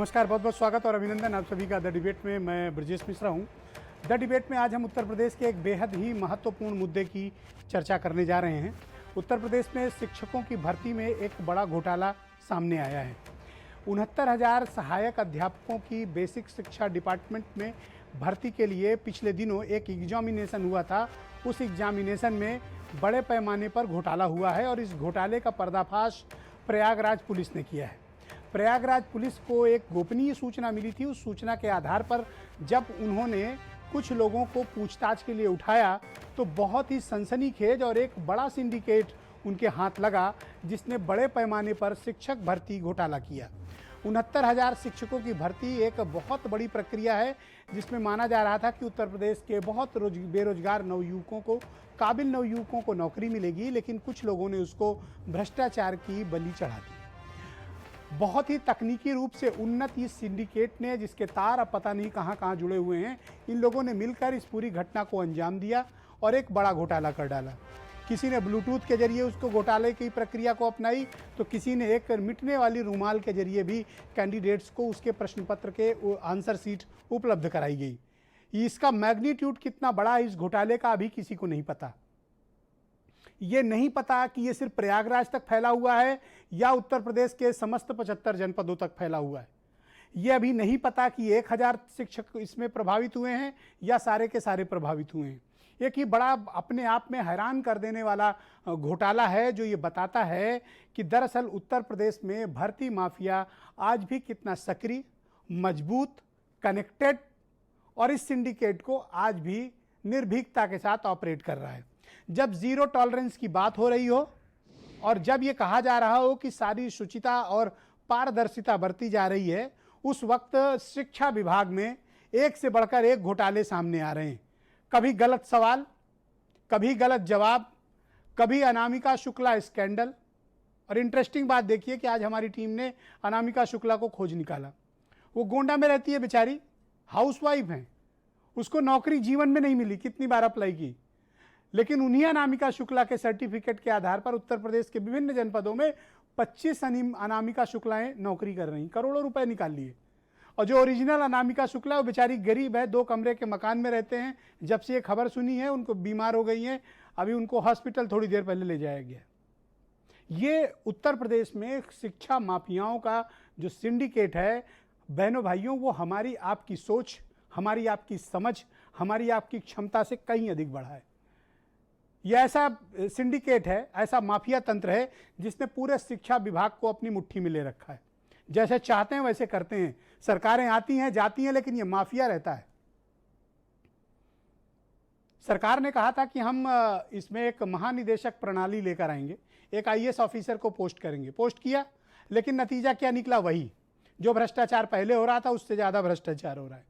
नमस्कार, बहुत बहुत स्वागत और अभिनंदन आप सभी का द डिबेट में। मैं ब्रजेश मिश्रा हूं। द डिबेट में आज हम उत्तर प्रदेश के एक बेहद ही महत्वपूर्ण मुद्दे की चर्चा करने जा रहे हैं। उत्तर प्रदेश में शिक्षकों की भर्ती में एक बड़ा घोटाला सामने आया है। 69,000 सहायक अध्यापकों की बेसिक शिक्षा डिपार्टमेंट में भर्ती के लिए पिछले दिनों एक एग्जामिनेशन हुआ था। उस एग्जामिनेशन में बड़े पैमाने पर घोटाला हुआ है और इस घोटाले का पर्दाफाश प्रयागराज पुलिस ने किया है। प्रयागराज पुलिस को एक गोपनीय सूचना मिली थी। उस सूचना के आधार पर जब उन्होंने कुछ लोगों को पूछताछ के लिए उठाया तो बहुत ही सनसनीखेज और एक बड़ा सिंडिकेट उनके हाथ लगा, जिसने बड़े पैमाने पर शिक्षक भर्ती घोटाला किया। 69,000 शिक्षकों की भर्ती एक बहुत बड़ी प्रक्रिया है, जिसमें माना जा रहा था कि उत्तर प्रदेश के बहुत बेरोजगार नवयुवकों को, काबिल नवयुवकों को नौकरी मिलेगी, लेकिन कुछ लोगों ने उसको भ्रष्टाचार की बलि चढ़ा दी। बहुत ही तकनीकी रूप से उन्नत इस सिंडिकेट ने, जिसके तार अब पता नहीं कहां कहां जुड़े हुए हैं, इन लोगों ने मिलकर इस पूरी घटना को अंजाम दिया और एक बड़ा घोटाला कर डाला। किसी ने ब्लूटूथ के जरिए उसको घोटाले की प्रक्रिया को अपनाई, तो किसी ने एक मिटने वाली रूमाल के जरिए भी कैंडिडेट्स को उसके प्रश्न पत्र के आंसर सीट उपलब्ध कराई गई। इसका मैग्नीट्यूड कितना बड़ा है इस घोटाले का, अभी किसी को नहीं पता। ये नहीं पता कि ये सिर्फ प्रयागराज तक फैला हुआ है या उत्तर प्रदेश के समस्त 75 जनपदों तक फैला हुआ है। ये अभी नहीं पता कि 1,000 शिक्षक इसमें प्रभावित हुए हैं या सारे के सारे प्रभावित हुए हैं। एक ही बड़ा अपने आप में हैरान कर देने वाला घोटाला है, जो ये बताता है कि दरअसल उत्तर प्रदेश में भर्ती माफिया आज भी कितना सक्रिय, मजबूत, कनेक्टेड और इस सिंडिकेट को आज भी निर्भीकता के साथ ऑपरेट कर रहा है। जब जीरो टॉलरेंस की बात हो रही हो और जब ये कहा जा रहा हो कि सारी शुचिता और पारदर्शिता बरती जा रही है, उस वक्त शिक्षा विभाग में एक से बढ़कर एक घोटाले सामने आ रहे हैं। कभी गलत सवाल, कभी गलत जवाब, कभी अनामिका शुक्ला स्कैंडल। और इंटरेस्टिंग बात देखिए कि आज हमारी टीम ने अनामिका शुक्ला को खोज निकाला। वो गोंडा में रहती है बेचारी, हाउसवाइफ है, उसको नौकरी जीवन में नहीं मिली, कितनी बार अप्लाई की, लेकिन उन्हीं अनामिका शुक्ला के सर्टिफिकेट के आधार पर उत्तर प्रदेश के विभिन्न जनपदों में 25 अनामिका शुक्लाएं नौकरी कर रही, करोड़ों रुपए निकाल लिए। और जो ओरिजिनल अनामिका शुक्ला, वो बेचारी गरीब है, 2 कमरे के मकान में रहते हैं। जब से ये खबर सुनी है, उनको बीमार हो गई हैं, अभी उनको हॉस्पिटल थोड़ी देर पहले ले जाया गया। ये उत्तर प्रदेश में शिक्षा माफियाओं का जो सिंडिकेट है, बहनों भाइयों, वो हमारी आपकी सोच, हमारी आपकी समझ, हमारी आपकी क्षमता से कहीं अधिक बड़ा है। यह ऐसा सिंडिकेट है, ऐसा माफिया तंत्र है, जिसने पूरे शिक्षा विभाग को अपनी मुट्ठी में ले रखा है। जैसे चाहते हैं वैसे करते हैं। सरकारें आती हैं जाती हैं, लेकिन यह माफिया रहता है। सरकार ने कहा था कि हम इसमें एक महानिदेशक प्रणाली लेकर आएंगे, एक आईएएस ऑफिसर को पोस्ट करेंगे। पोस्ट किया, लेकिन नतीजा क्या निकला? वही जो भ्रष्टाचार पहले हो रहा था, उससे ज़्यादा भ्रष्टाचार हो रहा है।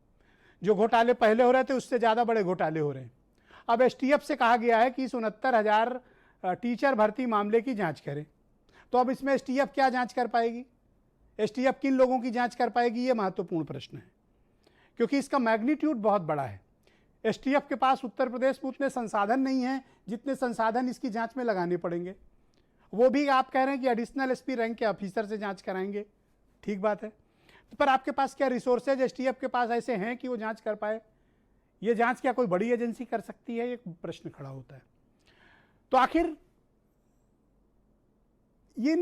जो घोटाले पहले हो रहे थे, उससे ज़्यादा बड़े घोटाले हो रहे हैं। अब एसटीएफ से कहा गया है कि इस 69,000 टीचर भर्ती मामले की जांच करें। तो अब इसमें एसटीएफ क्या जांच कर पाएगी? एसटीएफ किन लोगों की जांच कर पाएगी? ये महत्वपूर्ण प्रश्न है, क्योंकि इसका मैग्नीट्यूड बहुत बड़ा है। एसटीएफ के पास उत्तर प्रदेश में उतने संसाधन नहीं हैं जितने संसाधन इसकी जांच में लगाने पड़ेंगे। वो भी आप कह रहे हैं कि एडिशनल एसपी रैंक के ऑफिसर से जांच कराएंगे, ठीक बात है, पर आपके पास क्या रिसोर्सेज एसटीएफ के पास ऐसे हैं कि वो जांच कर पाए? ये जांच क्या कोई बड़ी एजेंसी कर सकती है? एक प्रश्न खड़ा होता है। तो आखिर ये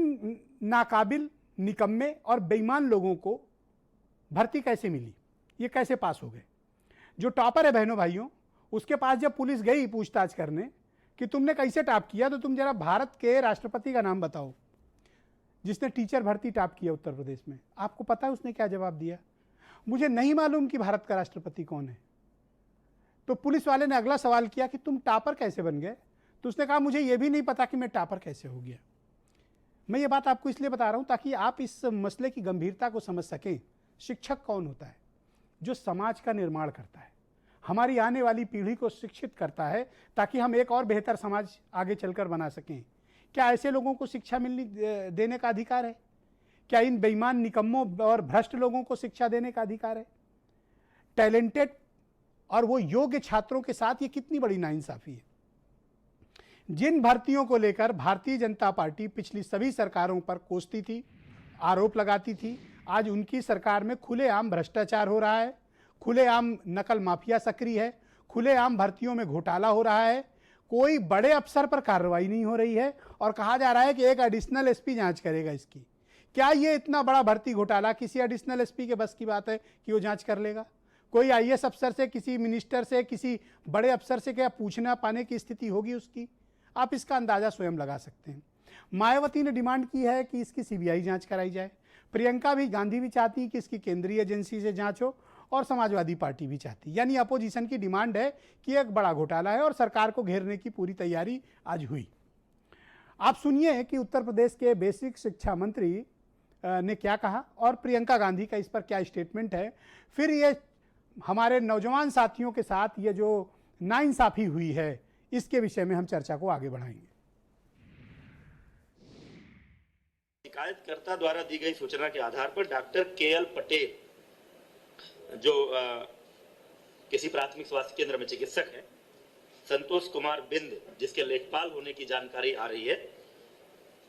नाकाबिल, निकम्मे और बेईमान लोगों को भर्ती कैसे मिली? ये कैसे पास हो गए? जो टॉपर है बहनों भाइयों, उसके पास जब पुलिस गई पूछताछ करने कि तुमने कैसे टॉप किया, तो तुम जरा भारत के राष्ट्रपति का नाम बताओ जिसने टीचर भर्ती टॉप किया उत्तर प्रदेश में। आपको पता है उसने क्या जवाब दिया? मुझे नहीं मालूम कि भारत का राष्ट्रपति कौन है। तो पुलिस वाले ने अगला सवाल किया कि तुम टॉपर कैसे बन गए? तो उसने कहा मुझे यह भी नहीं पता कि मैं टॉपर कैसे हो गया। मैं ये बात आपको इसलिए बता रहा हूं ताकि आप इस मसले की गंभीरता को समझ सकें। शिक्षक कौन होता है? जो समाज का निर्माण करता है, हमारी आने वाली पीढ़ी को शिक्षित करता है, ताकि हम एक और बेहतर समाज आगे चलकर बना सकें। क्या ऐसे लोगों को शिक्षा देने का अधिकार है? क्या इन बेईमान, निकम्मों और भ्रष्ट लोगों को शिक्षा देने का अधिकार है? टैलेंटेड और वो योग्य छात्रों के साथ ये कितनी बड़ी नाइंसाफी है। जिन भर्तियों को लेकर भारतीय जनता पार्टी पिछली सभी सरकारों पर कोसती थी, आरोप लगाती थी, आज उनकी सरकार में खुलेआम भ्रष्टाचार हो रहा है, खुलेआम नकल माफिया सक्रिय है, खुलेआम भर्तियों में घोटाला हो रहा है, कोई बड़े अफसर पर कार्रवाई नहीं हो रही है और कहा जा रहा है कि एक एडिशनल एसपी जांच करेगा इसकी। क्या ये इतना बड़ा भर्ती घोटाला किसी एडिशनल एसपी के बस की बात है कि वो जांच कर लेगा? कोई आईएएस अफसर से, किसी मिनिस्टर से, किसी बड़े अफसर से क्या पूछना पाने की स्थिति होगी उसकी? आप इसका अंदाजा स्वयं लगा सकते हैं। मायावती ने डिमांड की है कि इसकी सीबीआई जांच कराई जाए, प्रियंका भी गांधी भी चाहती कि इसकी केंद्रीय एजेंसी से जांच हो और समाजवादी पार्टी भी चाहती, यानी अपोजिशन की डिमांड है कि एक बड़ा घोटाला है और सरकार को घेरने की पूरी तैयारी आज हुई। आप सुनिए कि उत्तर प्रदेश के बेसिक शिक्षा मंत्री ने क्या कहा और प्रियंका गांधी का इस पर क्या स्टेटमेंट है। फिर ये हमारे नौजवान साथियों के साथ ये जो नाइंसाफी हुई है इसके विषय में हम चर्चा को आगे बढ़ाएंगे। शिकायतकर्ता द्वारा दी गई सूचना के आधार पर डॉक्टर केएल पटेल जो किसी प्राथमिक स्वास्थ्य केंद्र में चिकित्सक हैं, संतोष कुमार बिंद जिसके लेखपाल होने की जानकारी आ रही है,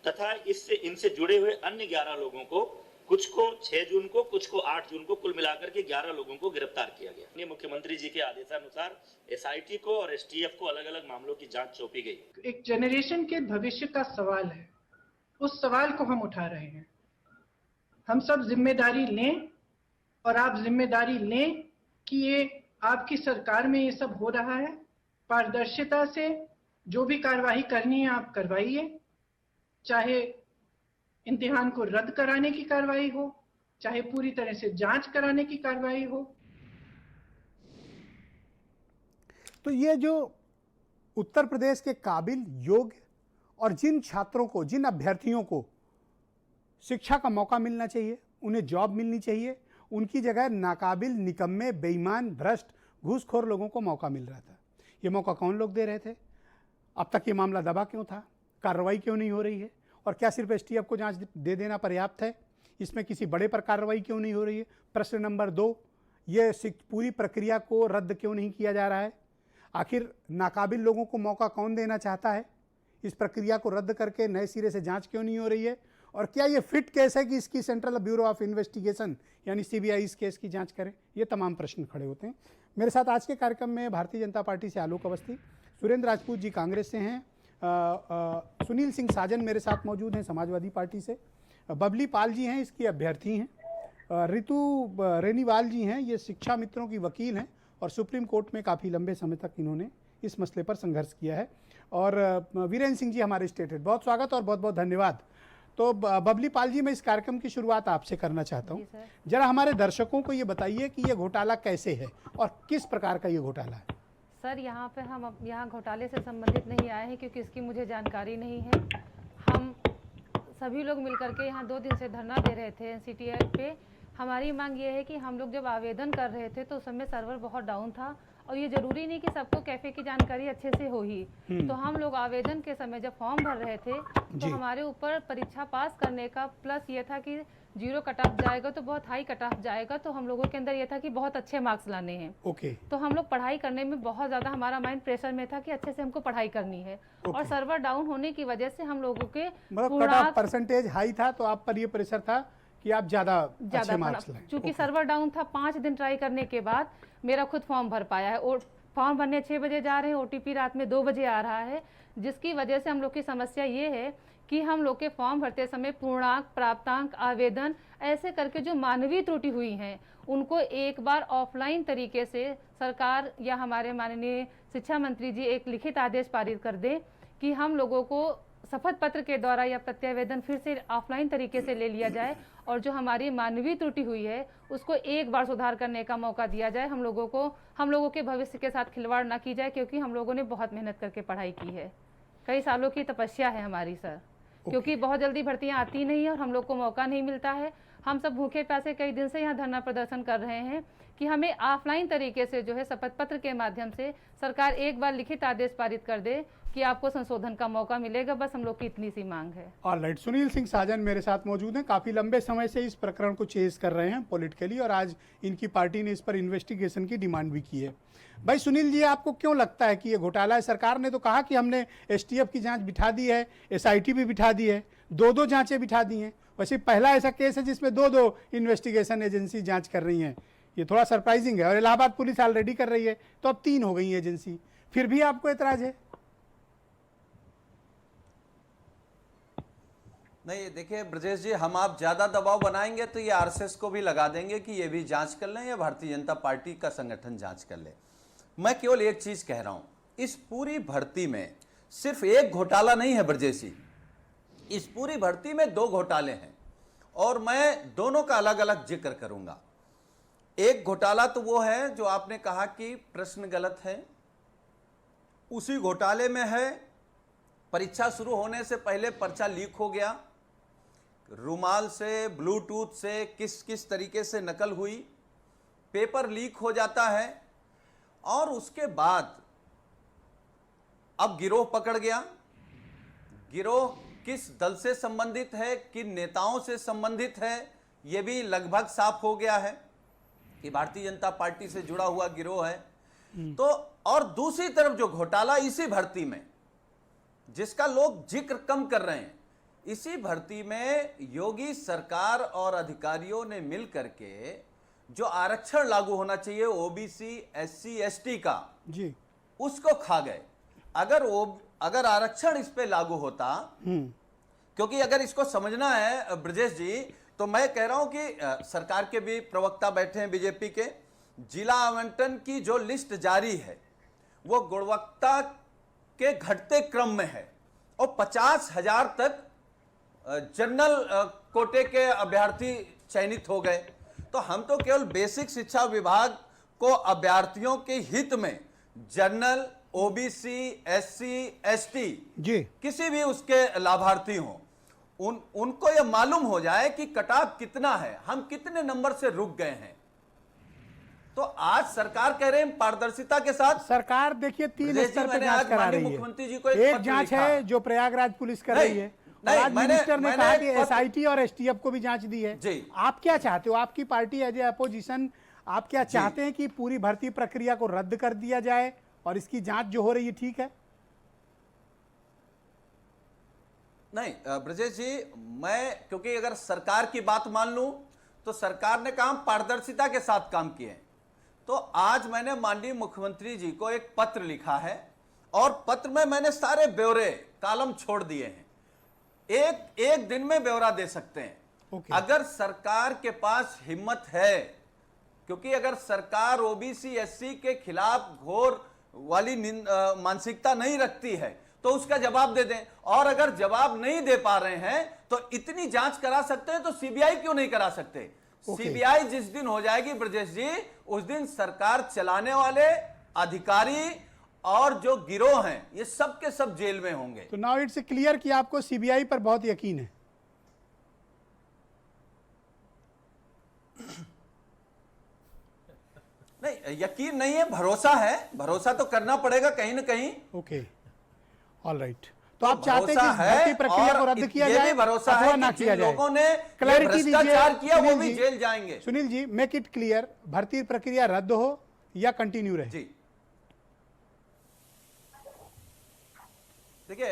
तथा इससे इनसे जुड़े हुए अन्य 11 लोगों को, कुछ को 6 जून को, कुछ को 8 जून को, कुल मिलाकर के 11 लोगों को गिरफ्तार किया गया। मुख्यमंत्री जी के आदेशानुसार एसआईटी को और एसटीएफ को अलग अलग मामलों की जांच सौंपी गई। एक जनरेशन के भविष्य का सवाल है, उस सवाल को हम उठा रहे हैं। हम सब जिम्मेदारी लें और आप जिम्मेदारी लें कि ये आपकी सरकार में ये सब हो रहा है। पारदर्शिता से जो भी कार्रवाई करनी है आप करवाइए, चाहे इम्तिहान को रद्द कराने की कार्रवाई हो, चाहे पूरी तरह से जांच कराने की कार्रवाई हो। तो ये जो उत्तर प्रदेश के काबिल, योग्य और जिन छात्रों को, जिन अभ्यर्थियों को शिक्षा का मौका मिलना चाहिए, उन्हें जॉब मिलनी चाहिए, उनकी जगह नाकाबिल, निकम्मे, बेईमान, भ्रष्ट, घूसखोर लोगों को मौका मिल रहा था। ये मौका कौन लोग दे रहे थे? अब तक ये मामला दबा क्यों था? कार्रवाई क्यों नहीं हो रही है? और क्या सिर्फ एसटीएफ को जांच दे देना पर्याप्त है? इसमें किसी बड़े पर कार्रवाई क्यों नहीं हो रही है? प्रश्न नंबर 2, ये पूरी प्रक्रिया को रद्द क्यों नहीं किया जा रहा है? आखिर नाकाबिल लोगों को मौका कौन देना चाहता है? इस प्रक्रिया को रद्द करके नए सिरे से जांच क्यों नहीं हो रही है? और क्या ये फिट केस है कि इसकी सेंट्रल ब्यूरो ऑफ इन्वेस्टिगेशन यानी सीबीआई इस केस की जांच करे? ये तमाम प्रश्न खड़े होते हैं। मेरे साथ आज के कार्यक्रम में भारतीय जनता पार्टी से आलोक अवस्थी, सुरेंद्र राजपूत जी कांग्रेस से हैं, सुनील सिंह साजन मेरे साथ मौजूद हैं समाजवादी पार्टी से, बबली पाल जी हैं, इसकी अभ्यर्थी हैं, रितु रेनीवाल जी हैं, ये शिक्षा मित्रों की वकील हैं और सुप्रीम कोर्ट में काफ़ी लंबे समय तक इन्होंने इस मसले पर संघर्ष किया है, और वीरेंद्र सिंह जी हमारे स्टेट हेड। बहुत स्वागत और बहुत बहुत धन्यवाद। तो बबली पाल जी, मैं इस कार्यक्रम की शुरुआत आपसे करना चाहता हूँ। जरा हमारे दर्शकों को ये बताइए कि ये घोटाला कैसे है और किस प्रकार का ये घोटाला है। सर, यहाँ पे हम यहाँ घोटाले से संबंधित नहीं आए हैं क्योंकि इसकी मुझे जानकारी नहीं है। हम सभी लोग मिलकर के यहाँ 2 दिन से धरना दे रहे थे एनसीटीआई पे। हमारी मांग ये है कि हम लोग जब आवेदन कर रहे थे तो उस समय सर्वर बहुत डाउन था और ये जरूरी नहीं कि सबको कैफे की जानकारी अच्छे से हो ही। तो हम लोग आवेदन के समय जब फॉर्म भर रहे थे तो हमारे ऊपर परीक्षा पास करने का प्लस ये था कि 0 कट ऑफ जाएगा तो बहुत हाई कट ऑफ जाएगा, तो हम लोगों के अंदर ये था कि बहुत अच्छे मार्क्स लाने हैं। तो हम लोग पढ़ाई करने में बहुत ज़्यादा हमारा माइंड प्रेशर में था कि अच्छे से हमको पढ़ाई करनी है। और सर्वर डाउन होने की वजह से हम लोगों के मतलब परसेंटेज हाई था तो आप पर ये प्रेशर था कि आप ज्यादा अच्छे मार्क्स लाएं। चूंकि सर्वर डाउन था, 5 दिन ट्राई करने के बाद मेरा खुद फॉर्म भर पाया है। और फॉर्म भरने 6 बजे जा रहे हैं, ओटीपी रात में 2 बजे आ रहा है, जिसकी वजह से हम लोग की समस्या ये है कि हम लोग के फॉर्म भरते समय पूर्णांक, प्राप्तांक, आवेदन ऐसे करके जो मानवीय त्रुटि हुई हैं उनको एक बार ऑफलाइन तरीके से सरकार या हमारे माननीय शिक्षा मंत्री जी एक लिखित आदेश पारित कर दें कि हम लोगों को शपथ पत्र के द्वारा या प्रत्यावेदन फिर से ऑफलाइन तरीके से ले लिया जाए और जो हमारी मानवीय त्रुटि हुई है उसको एक बार सुधार करने का मौका दिया जाए। हम लोगों के भविष्य के साथ खिलवाड़ ना की जाए, क्योंकि हम लोगों ने बहुत मेहनत करके पढ़ाई की है। कई सालों की तपस्या है हमारी सर, क्योंकि बहुत जल्दी भर्तियां आती नहीं है और हम लोग को मौका नहीं मिलता है। हम सब भूखे प्यासे कई दिन से यहाँ धरना प्रदर्शन कर रहे हैं कि हमें ऑफलाइन तरीके से जो है शपथ पत्र के माध्यम से सरकार एक बार लिखित आदेश पारित कर दे कि आपको संशोधन का मौका मिलेगा। बस हम लोग की इतनी सी मांग है। ऑलराइट, सुनील सिंह साजन मेरे साथ मौजूद हैं, काफी लंबे समय से इस प्रकरण को चेज कर रहे हैं पॉलिटिकली, और आज इनकी पार्टी ने इस पर इन्वेस्टिगेशन की डिमांड भी की है। भाई सुनील जी, आपको क्यों लगता है कि ये घोटाला है? सरकार ने तो कहा कि हमने एसटीएफ की जांच बिठा दी है, एसआईटी भी बिठा दी है, 2-2 जांचें बिठा दी हैं, वैसे पहला ऐसा केस है जिसमें दो इन्वेस्टिगेशन एजेंसी जांच कर रही हैं, ये थोड़ा सरप्राइजिंग है। और इलाहाबाद पुलिस ऑलरेडी कर रही है, तो अब 3 हो गई एजेंसी, फिर भी आपको एतराज है? नहीं देखिए ब्रजेश जी, हम आप ज्यादा दबाव बनाएंगे तो ये आरएसएस को भी लगा देंगे कि ये भी जांच कर लें या भारतीय जनता पार्टी का संगठन जांच कर ले। मैं केवल एक चीज कह रहा हूं, इस पूरी भर्ती में सिर्फ एक घोटाला नहीं है ब्रजेश जी, इस पूरी भर्ती में 2 घोटाले हैं और मैं दोनों का अलग अलग जिक्र करूंगा। एक घोटाला तो वो है जो आपने कहा कि प्रश्न गलत है, उसी घोटाले में है परीक्षा शुरू होने से पहले पर्चा लीक हो गया, रुमाल से, ब्लूटूथ से किस किस तरीके से नकल हुई, पेपर लीक हो जाता है और उसके बाद अब गिरोह पकड़ गया। गिरोह किस दल से संबंधित है, किन नेताओं से संबंधित है, यह भी लगभग साफ हो गया है कि भारतीय जनता पार्टी से जुड़ा हुआ गिरोह है। तो और दूसरी तरफ जो घोटाला इसी भर्ती में, जिसका लोग जिक्र कम कर रहे हैं, इसी भर्ती में योगी सरकार और अधिकारियों ने मिल करके जो आरक्षण लागू होना चाहिए ओबीसी एससी एसटी का जी, उसको खा गए। अगर आरक्षण इस पे लागू होता, क्योंकि अगर इसको समझना है ब्रजेश जी, तो मैं कह रहा हूं कि सरकार के भी प्रवक्ता बैठे हैं बीजेपी के, जिला आवंटन की जो लिस्ट जारी है वो गुणवत्ता के घटते क्रम में है और 50,000 तक जनरल कोटे के अभ्यर्थी चयनित हो गए। तो हम तो केवल बेसिक शिक्षा विभाग को अभ्यर्थियों के हित में जनरल, ओबीसी, एससी, एसटी जी, किसी भी उसके लाभार्थी हों, उनको यह मालूम हो जाए कि कटाव कितना है, हम कितने नंबर से रुक गए हैं। तो आज सरकार कह रहे हैं पारदर्शिता के साथ, सरकार देखिए 3 स्तर पर जांच करा रही है। मुख्यमंत्री जी को एक जांच है जो प्रयागराज पुलिस कर रही है, और आज मिनिस्टर ने कहा कि एसआईटी और एसटीएफ को भी जांच दी है। आप क्या चाहते हो, आपकी पार्टी एज ए अपोजिशन आप क्या चाहते हैं कि पूरी भर्ती प्रक्रिया को रद्द कर दिया जाए और इसकी जांच जो हो रही है ठीक है? नहीं ब्रजेश जी, मैं क्योंकि अगर सरकार की बात मान लूं तो सरकार ने काम पारदर्शिता के साथ काम किए हैं। तो आज मैंने माननीय मुख्यमंत्री जी को एक पत्र लिखा है और पत्र में मैंने सारे ब्यौरे कॉलम छोड़ दिए हैं, एक दिन में ब्यौरा दे सकते हैं। अगर सरकार के पास हिम्मत है, क्योंकि अगर सरकार ओबीसी एससी के खिलाफ घोर वाली मानसिकता नहीं रखती है तो उसका जवाब दे दें, और अगर जवाब नहीं दे पा रहे हैं तो इतनी जांच करा सकते हैं तो सीबीआई क्यों नहीं करा सकते? सीबीआई जिस दिन हो जाएगी ब्रजेश जी, उस दिन सरकार चलाने वाले अधिकारी और जो गिरोह हैं ये सब के सब जेल में होंगे। तो नाउ इट्स क्लियर कि आपको सीबीआई पर बहुत यकीन है। नहीं यकीन नहीं है, भरोसा है, भरोसा तो करना पड़ेगा कहीं ना कहीं। Okay, all right. तो आप चाहते हैं कि भर्ती प्रक्रिया को रद्द किया जाए, भरोसा अथवा है ना कि किया जिन जाए? लोगों ने क्लैरिटी भ्रष्टाचार किया वो सुनील भी जी, जेल जाएंगे। Sunil ji, make it clear, भर्ती प्रक्रिया रद्द हो या कंटिन्यू रहे? जी देखिए,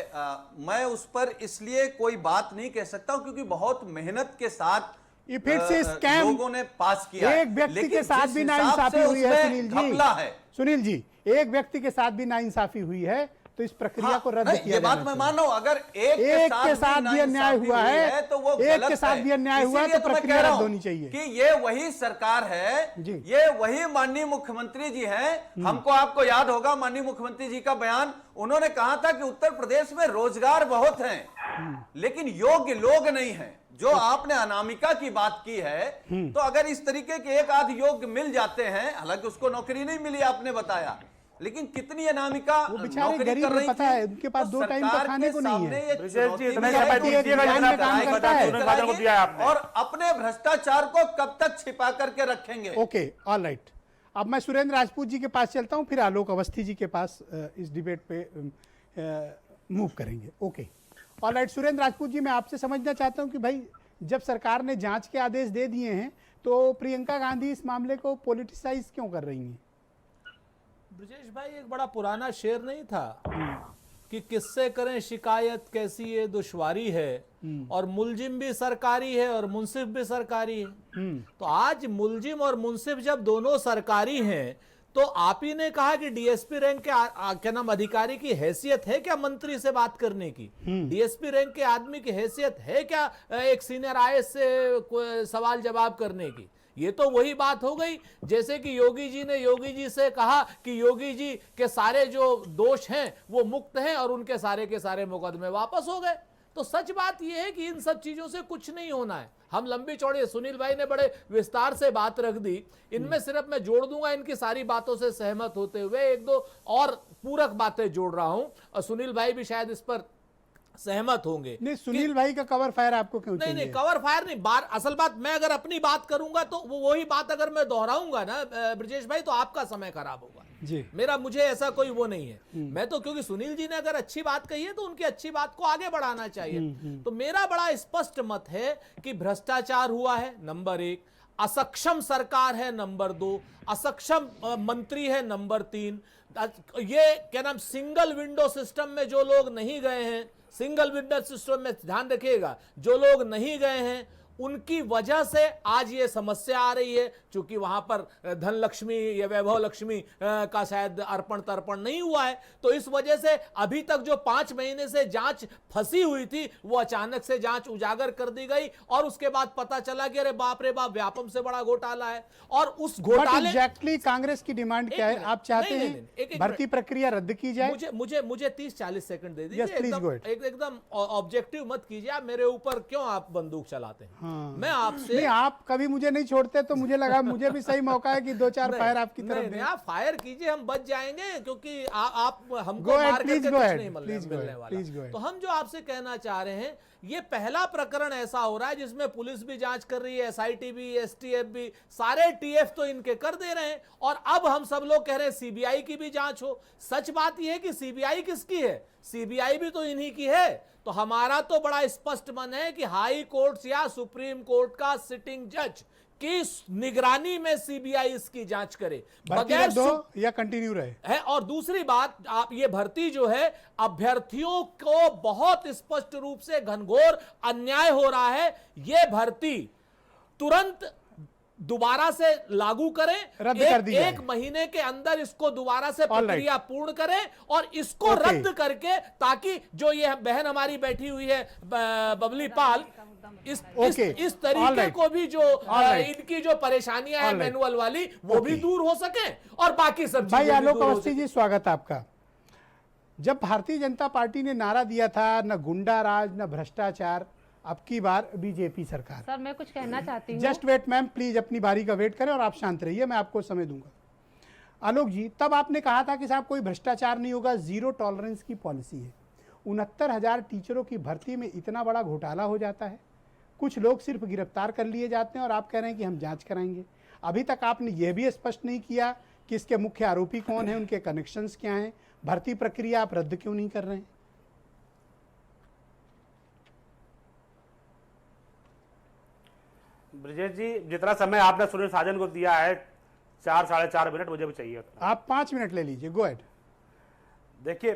मैं उस पर इसलिए कोई बात नहीं कह सकता हूं क्योंकि बहुत मेहनत के साथ इफ इट्स स्कैम लोगों ने पास किया। एक व्यक्ति के साथ भी नाइंसाफी हुई है सुनील जी, घपला है। सुनील जी, एक व्यक्ति के साथ भी नाइंसाफी हुई है तो इस प्रक्रिया को रद्द किया ये बात मैं मान रहा हूं, अगर एक के साथ भी अन्याय हुआ है तो वो एक के साथ भी अन्याय हुआ है तो प्रक्रिया रद्द होनी चाहिए। कि ये वही सरकार है जी। ये वही माननीय मुख्यमंत्री जी हैं। हमको आपको याद होगा माननीय मुख्यमंत्री जी का बयान, उन्होंने कहा था कि उत्तर प्रदेश में रोजगार बहुत हैं लेकिन योग्य लोग नहीं हैं। जो आपने अनामिका की बात की है, तो अगर इस तरीके के एक आध योग्य मिल जाते हैं, हालांकि उसको नौकरी नहीं मिली आपने बताया, लेकिन कितनी अनामिका नौकरी कर रही पता है, उनके पास 2 टाइम का खाने को नहीं है। और अपने भ्रष्टाचार को कब तक छिपा करके रखेंगे? Okay, all right. अब मैं सुरेंद्र राजपूत जी के पास चलता हूं, फिर आलोक अवस्थी जी के पास इस डिबेट पे मूव करेंगे। Okay, all right. Surendra Rajput ji, मैं आपसे समझना चाहता हूं कि भाई जब सरकार ने जांच के आदेश दे दिए हैं तो प्रियंका गांधी इस मामले को पॉलिटिसाइज क्यों कर रही हैं? ब्रजेश भाई, एक बड़ा पुराना शेर नहीं था कि किससे करें शिकायत, कैसी ये दुश्वारी है, और मुलजिम भी सरकारी है और मुंसिफ भी सरकारी है। तो आज मुलजिम और मुंसिफ जब दोनों सरकारी हैं, तो आप ही ने कहा कि डीएसपी रैंक के क्या नाम अधिकारी की हैसियत है क्या मंत्री से बात करने की? डीएसपी रैंक के आदमी की हैसियत है क्या एक सीनियर आईएएस से सवाल जवाब करने की? ये तो वही बात हो गई जैसे कि योगी जी ने योगी जी से कहा कि योगी जी के सारे जो दोष हैं वो मुक्त हैं और उनके सारे के सारे मुकदमे वापस हो गए। तो सच बात यह है कि इन सब चीजों से कुछ नहीं होना है। हम लंबी चौड़ी, सुनील भाई ने बड़े विस्तार से बात रख दी, इनमें सिर्फ मैं जोड़ दूंगा, इनकी सारी बातों से सहमत होते हुए एक दो और पूरक बातें जोड़ रहा हूं, और सुनील भाई भी शायद इस पर सहमत होंगे। नहीं, सुनील भाई का कवर फायर आपको क्यों नहीं चाहिए? नहीं, कवर फायर नहीं, असल बात, मैं अगर अपनी बात करूंगा तो वही बात अगर मैं दोहराऊंगा ना ब्रजेश भाई, तो आपका समय खराब होगा जी। मुझे ऐसा कोई वो नहीं है। मैं तो, क्योंकि सुनील जी ने अगर अच्छी बात कही है तो उनकी अच्छी बात को आगे बढ़ाना चाहिए। तो मेरा बड़ा स्पष्ट मत है कि भ्रष्टाचार हुआ है, नंबर 1, असक्षम सरकार है, नंबर 2, असक्षम मंत्री है, नंबर 3, ये क्या नाम सिंगल विंडो सिस्टम में जो लोग नहीं गए हैं, सिंगल विंडो सिस्टम में ध्यान रखिएगा, जो लोग नहीं गए हैं उनकी वजह से आज ये समस्या आ रही है। चूंकि वहां पर धन लक्ष्मी या वैभव लक्ष्मी का शायद अर्पण तर्पण नहीं हुआ है, तो इस वजह से अभी तक जो 5 महीने से जांच फंसी हुई थी वो अचानक से जांच उजागर कर दी गई, और उसके बाद पता चला कि अरे बाप रे बाप, व्यापम से बड़ा घोटाला है। और उस घोटाले एग्जैक्टली कांग्रेस की डिमांड क्या है? आप चाहते हैं भर्ती प्रक्रिया रद्द की जाए? मुझे 30-40 सेकंड दे दीजिए। एकदम ऑब्जेक्टिव मत कीजिए आप मेरे ऊपर, क्यों आप बंदूक चलाते हैं? मैं आपसे नहीं, आप कभी मुझे नहीं छोड़ते, तो मुझे लगा मुझे भी सही मौका है कि 2-4 फायर आपकी तरफ दें। आप फायर कीजिए, हम बच जाएंगे, क्योंकि आप हमको मार के कुछ नहीं मिलने वाला। तो हम जो आपसे कहना चाह रहे हैं, ये पहला प्रकरण ऐसा हो रहा है जिसमें पुलिस भी जांच कर रही है, एसआईटी भी, एसटीएफ भी, सारे टीएफ तो इनके कर दे रहे हैं, और अब हम सब लोग कह रहे हैं सीबीआई की भी जांच हो। सच बात यह है कि सीबीआई किसकी है? सीबीआई भी तो इन्हीं की है। तो हमारा तो बड़ा स्पष्ट मन है कि हाई कोर्ट या सुप्रीम कोर्ट का सिटिंग जज की निगरानी में सीबीआई इसकी जांच करे, बगैर या कंटिन्यू रहे है। और दूसरी बात, आप ये भर्ती जो है, अभ्यर्थियों को बहुत स्पष्ट रूप से घनघोर अन्याय हो रहा है। ये भर्ती तुरंत दोबारा से लागू करें, रद्द कर दी जाए। 1 महीने के अंदर इसको दोबारा से प्रक्रिया पूर्ण करें, और इसको रद्द करके, ताकि जो ये बहन हमारी बैठी हुई है बबली पाल, इस तरीके को भी जो इनकी जो परेशानियां हैं मैनुअल वाली, वो भी दूर हो सके, और बाकी सब भाई आलोक अवस्थी जी, स्वागत आपका। जब भारतीय जनता पार्टी ने नारा दिया था न गुंडा राज न भ्रष्टाचार, अब की बार बीजेपी सरकार। सर मैं कुछ कहना चाहती हूँ। जस्ट वेट मैम, प्लीज अपनी बारी का वेट करें और आप शांत रहिए, मैं आपको समय दूंगा। आलोक जी, तब आपने कहा था कि साहब कोई भ्रष्टाचार नहीं होगा, 0 टॉलरेंस की पॉलिसी है। 69,000 टीचरों की भर्ती में इतना बड़ा घोटाला हो जाता है, कुछ लोग सिर्फ गिरफ्तार कर लिए जाते हैं और आप कह रहे हैं कि हम जांच कराएंगे। अभी तक आपने यह भी स्पष्ट नहीं किया कि इसके मुख्य आरोपी कौन है, उनके कनेक्शंस क्या हैं, भर्ती प्रक्रिया आप रद्द क्यों नहीं कर रहे हैं? ब्रजेश जी, जितना समय आपने सुनील साजन को दिया है, 4-4.5 मिनट मुझे भी चाहिए। आप 5 मिनट ले लीजिए, गो अहेड। देखिए,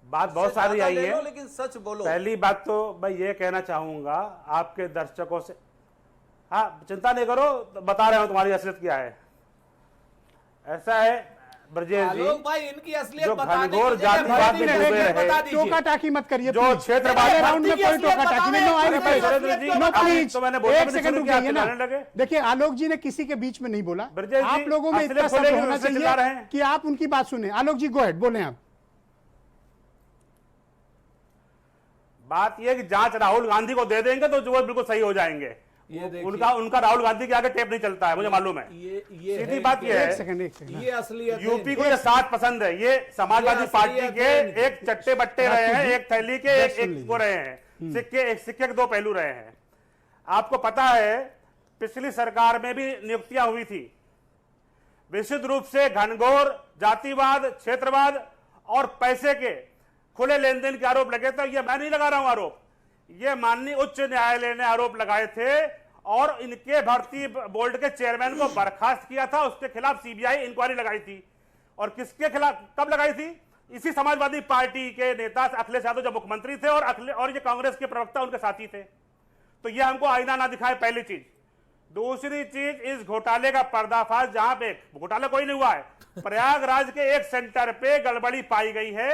बात बहुत सारी आई है, लेकिन सच बोलो। पहली बात तो मैं ये कहना चाहूंगा आपके दर्शकों से, हाँ चिंता नहीं करो, बता रहे हो तुम्हारी असलियत क्या है। ऐसा है ब्रजेश जी, भाई इनकी असलियत जो बताने घनघोर जातिवाद में डूबे रहे, टोका टाकी मत करिए, जो क्षेत्रवाद राउंड में कोई टोका टाकी नहीं। नो प्लीज, तो मैंने एक सेकंड रुकिए ना। देखिए, आलोक जी ने किसी के बीच में नहीं बोला, आप लोगों में इतना सब्र होना चाहिए कि आप उनकी बात सुने। आलोक जी गो अहेड, बोले आप। बात यह कि जांच राहुल गांधी को दे देंगे तो जो बिल्कुल सही हो जाएंगे। उनका राहुल गांधी के आगे टेप नहीं चलता है, मुझे मालूम है। ये सीधी बात ये है, एक सेकंड, ये असलियत यूपी को ये 7 पसंद है। ये समाजवादी पार्टी के एक चट्टे बट्टे रहे हैं, एक थैली के एक वो रहे हैं, सिक्के के 2 पहलू रहे हैं। आपको पता है पिछली सरकार में भी नियुक्तियां हुई थी, विशुद्ध रूप से घनघोर जातिवाद, क्षेत्रवाद और पैसे के खुले लेन देन के आरोप लगे थे। ये मैं नहीं लगा रहा हूं आरोप, ये माननीय उच्च न्यायालय ने आरोप लगाए थे, और इनके भर्ती बोर्ड के चेयरमैन को बर्खास्त किया था। उसके खिलाफ सीबीआई इंक्वायरी लगाई थी, और किसके खिलाफ कब लगाई थी? इसी समाजवादी पार्टी के नेता अखिलेश यादव जब मुख्यमंत्री थे और ये कांग्रेस के प्रवक्ता उनके साथी थे, तो ये हमको आईना ना दिखाए, पहली चीज। दूसरी चीज, इस घोटाले का पर्दाफाश, जहां पे घोटाला कोई नहीं हुआ है, प्रयागराज के एक सेंटर पे गड़बड़ी पाई गई है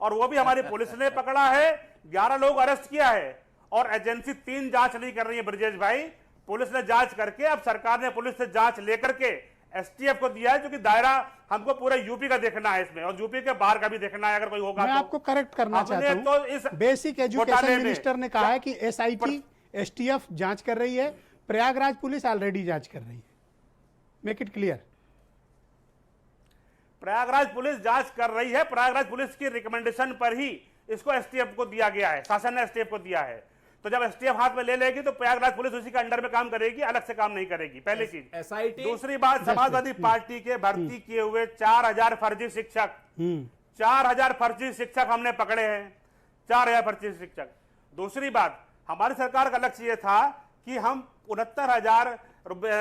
और वो भी हमारी पुलिस ने पकड़ा है, 11 लोग अरेस्ट किया है और एजेंसी 3 जांच नहीं कर रही है ब्रजेश भाई। पुलिस ने जांच करके, अब सरकार ने पुलिस से जांच लेकर के एसटीएफ को दिया है, क्योंकि दायरा हमको पूरा यूपी का देखना है इसमें, और यूपी के बाहर का भी देखना है अगर कोई होगा। मैं आपको करेक्ट करना चाहता हूं, तो इस बेसिक एजुकेशन मिनिस्टर ने कहा है कि एसआईटी एसटीएफ जांच कर रही है, प्रयागराज पुलिस ऑलरेडी जांच कर रही है। Make it clear. Prayagraj police जांच कर रही है, प्रयागराज पुलिस की रिकमेंडेशन पर ही इसको एसटीएफ को दिया गया है, शासन ने एसटीएफ को दिया है। तो जब एसटीएफ हाथ में ले लेगी तो प्रयागराज पुलिस उसी के अंडर में काम करेगी, अलग से काम नहीं करेगी, पहली चीज। एसआईटी। दूसरी बात, समाजवादी पार्टी के भर्ती किए हुए 4000 फर्जी शिक्षक, 4000 फर्जी शिक्षक हमने पकड़े हैं, 4000 फर्जी शिक्षक। दूसरी बात, हमारी सरकार का लक्ष्य यह था कि हम 69,000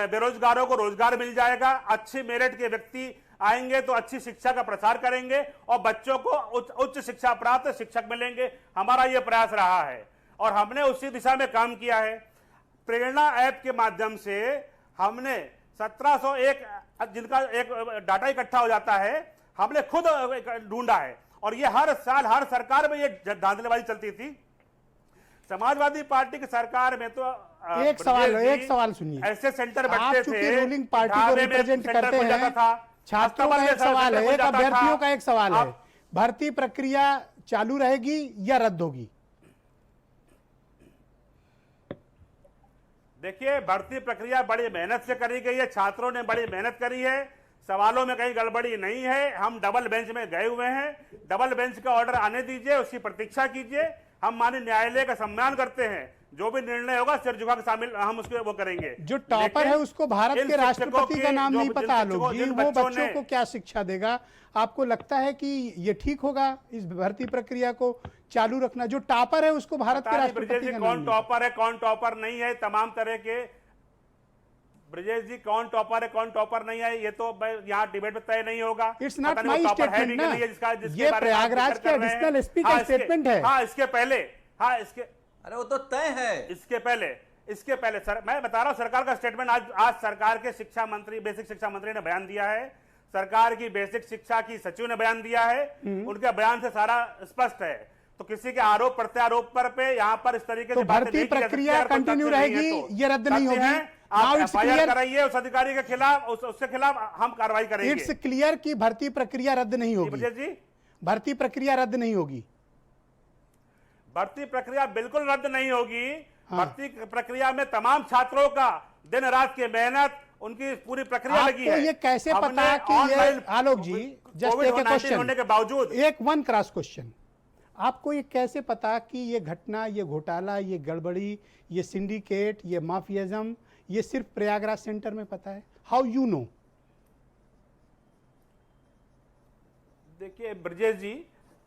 बेरोजगारों को रोजगार मिल जाएगा, अच्छी मेरिट के व्यक्ति आएंगे तो अच्छी शिक्षा का प्रसार करेंगे और बच्चों को उच्च शिक्षा प्राप्त शिक्षक मिलेंगे। हमारा यह प्रयास रहा है और हमने उसी दिशा में काम किया है। प्रेरणा ऐप के माध्यम से हमने 1701 जिनका एक डाटा इकट्ठा हो जाता है, हमने खुद ढूंढा है और ये हर साल हर सरकार में ये धांधलीबाजी चलती थी। समाजवादी पार्टी की सरकार में तो एक सवाल सुनिए, ऐसे सेंटर आप बैठते चूंकि थे, रूलिंग पार्टी को रिप्रेजेंट करते हैं, छात्रों का एक सवाल है, एक अभ्यर्थियों का एक सवाल है, भर्ती प्रक्रिया चालू रहेगी या रद्द होगी? देखिए, भर्ती प्रक्रिया बड़ी मेहनत से करी गई है, छात्रों ने बड़ी मेहनत करी है, सवालों में कहीं गड़बड़ी नहीं है। हम डबल बेंच में गए हुए हैं, डबल बेंच का ऑर्डर आने दीजिए, उसकी प्रतीक्षा कीजिए। हम माननीय न्यायालय का सम्मान करते हैं, जो भी निर्णय होगा सिर झुका के शामिल हम उसके वो करेंगे। जो टॉपर है उसको भारत के राष्ट्रपति का नाम नहीं पता, आलोक जी, वो बच्चों को क्या शिक्षा देगा? आपको लगता है कि ये ठीक होगा इस भर्ती प्रक्रिया को चालू रखना? जो टॉपर है उसको भारत के राष्ट्रपति का नाम कौन टॉपर है कौन टॉपर नहीं है, तमाम तरह के ब्रजेश जी कौन टॉपर है कौन टॉपर नहीं है, ये तो यहाँ डिबेट में तय नहीं होगा। इट्स नॉट माय स्टेटमेंट ना, ये प्रयागराज के एडिशनल एसपी का स्टेटमेंट है। हाँ, इसके पहले, हाँ इसके, अरे वो तो तय है। इसके पहले सर मैं बता रहा हूं, सरकार का स्टेटमेंट आज सरकार के शिक्षा मंत्री, बेसिक शिक्षा मंत्री ने बयान दिया है, सरकार की बेसिक शिक्षा की सचिव ने बयान दिया है, उनके बयान से सारा स्पष्ट है। तो किसी के आरोप प्रत्यारोप पर यहाँ पर इस तरीके से भर्ती प्रक्रिया कंटिन्यू रहेगी, ये रद्द नहीं होगी। आप एफआईआर कराइए उस अधिकारी के खिलाफ, उसके खिलाफ हम कार्रवाई करेंगे। इट्स क्लियर कि भर्ती प्रक्रिया रद्द नहीं होगी जी, भर्ती प्रक्रिया रद्द नहीं होगी। भर्ती प्रक्रिया बिल्कुल रद्द नहीं होगी। भर्ती प्रक्रिया में तमाम छात्रों का दिन रात की मेहनत, उनकी पूरी प्रक्रिया लगी है। ये कैसे पता कि ये, आलोक जी, जस्ट एक क्वेश्चन होने के बावजूद, एक वन क्रॉस क्वेश्चन, आपको ये कैसे पता कि ये घटना, ये घोटाला, ये गड़बड़ी, ये सिंडिकेट, ये माफियाज्म, ये सिर्फ प्रयागराज सेंटर में पता है? How you know? देखिए ब्रजेश जी,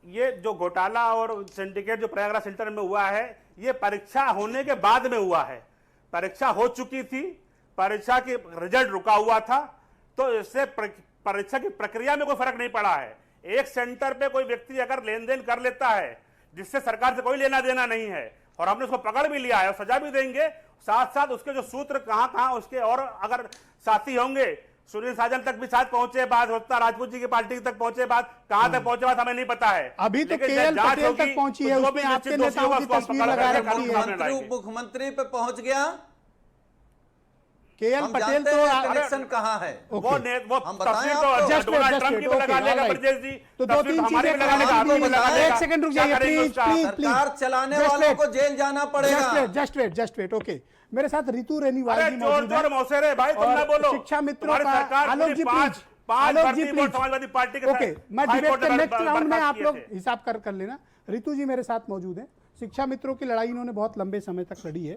ये जो घोटाला और सिंडिकेट जो प्रयागराज सेंटर में हुआ है, ये परीक्षा होने के बाद में हुआ है। परीक्षा हो चुकी थी, परीक्षा की रिजल्ट रुका हुआ था, तो इससे परीक्षा की प्रक्रिया में कोई फर्क नहीं पड़ा है। एक सेंटर पे कोई व्यक्ति अगर लेन देन कर लेता है जिससे सरकार से कोई लेना देना नहीं है, और हमने उसको पकड़ भी लिया है और सजा भी देंगे, साथ साथ उसके जो सूत्र कहां उसके और अगर साथी होंगे, सुनील साजन तक भी साथ पहुंचे, बात होता राजपूत जी की पार्टी तक पहुंचे, बात कहां तक पहुंचे बात हमें नहीं पता है। अभी तो केएल पटेल तक पहुंची है, उसमें आपके नेताओं की तस्वीर लगा रखी है। मुख्यमंत्री पे पहुंच गया केएल पटेल तो कनेक्शन कहाँ है? वो तस्वीर तो डोनाल्ड ट्रंप की भी लगा लेगा ब्रजेश जी, तो दो तीन चीजें एक सेकंड रुक जाइए प्लीज प्लीज प्लीज। सरकार चलाने वालों को जेल जाना पड़ेगा। Just wait okay. मेरे साथ रितु रेनीवाल जी मौजूद है। मौसेरे भाई तुम ना बोलो, शिक्षा मित्रों का आलोक जी प्लीज, समाजवादी पार्टी के ओके, मैं डिबेट के नेक्स्ट राउंड में आप लोग हिसाब कर लेना। रितु जी मेरे साथ मौजूद है, शिक्षा मित्रों की लड़ाई इन्होंने बहुत लंबे समय तक लड़ी है।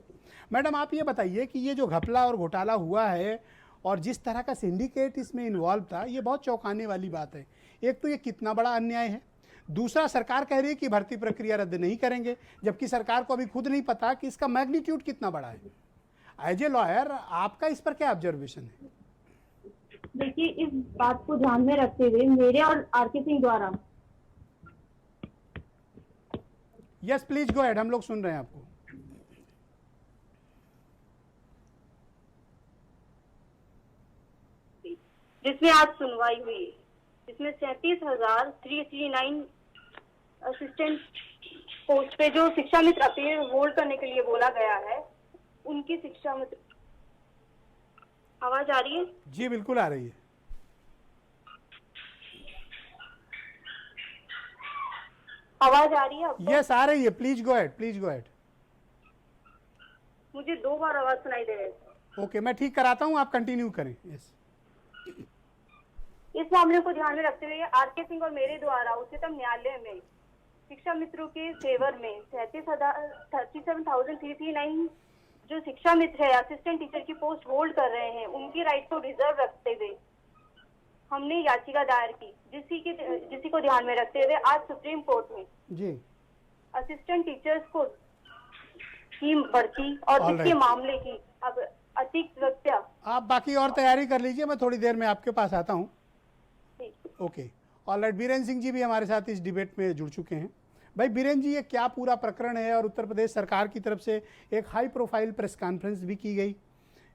मैडम आप ये बताइए कि ये जो घपला और घोटाला हुआ है और जिस तरह का सिंडिकेट इसमें इन्वॉल्व था, ये बहुत चौंकाने वाली बात है। एक तो ये कितना बड़ा अन्याय है, दूसरा सरकार कह रही है कि भर्ती प्रक्रिया रद्द नहीं करेंगे, जबकि सरकार को अभी खुद नहीं पता कि इसका मैग्नीट्यूड कितना बड़ा है। एज ए लॉयर आपका इस पर क्या ऑब्जर्वेशन है? देखिए, इस बात को ध्यान में रखते हुए मेरे और आरके सिंह द्वारा यस प्लीज गो अहेड, हम लोग सुन रहे हैं आपको। जिसमें आज सुनवाई हुई, जिसमें 37,339 असिस्टेंट पोस्ट पे जो शिक्षा मित्र अपील होल्ड करने के लिए बोला गया है, उनकी शिक्षा मित्र। आवाज आ रही है? जी बिल्कुल आ रही है। आवाज आ रही है आपको? यस आ रही है, please go ahead, please go ahead. मुझे 2 बार आवाज सुनाई दे रही है। ओके, मैं ठीक कराता हूँ, आप कंटिन्यू करें। यस। इस मामले को ध्यान में रखते हुए आर.के. सिंह और मेरे द्वारा उच्चतम न्यायालय में शिक्षा मित्रों के फेवर में 37,339 जो शिक्षा मित्र है असिस्टेंट टीचर की पोस्ट होल्ड कर रहे हैं, उनकी राइट को रिजर्व रखते हुए हमने याचिका दायर की, जिसी को ध्यान में रखते हुए आज सुप्रीम कोर्ट में जी असिस्टेंट टीचर्स को की भर्ती और All इसके right. मामले की अब अधिकृत्या। आप बाकी और तैयारी कर लीजिए, मैं थोड़ी देर में आपके पास आता हूँ। Okay, all right. बीरेन सिंह जी भी हमारे साथ इस डिबेट में जुड़ चुके हैं। भाई बीरेन जी, ये क्या पूरा प्रकरण है और उत्तर प्रदेश सरकार की तरफ से एक हाई प्रोफाइल प्रेस कॉन्फ्रेंस भी की गई।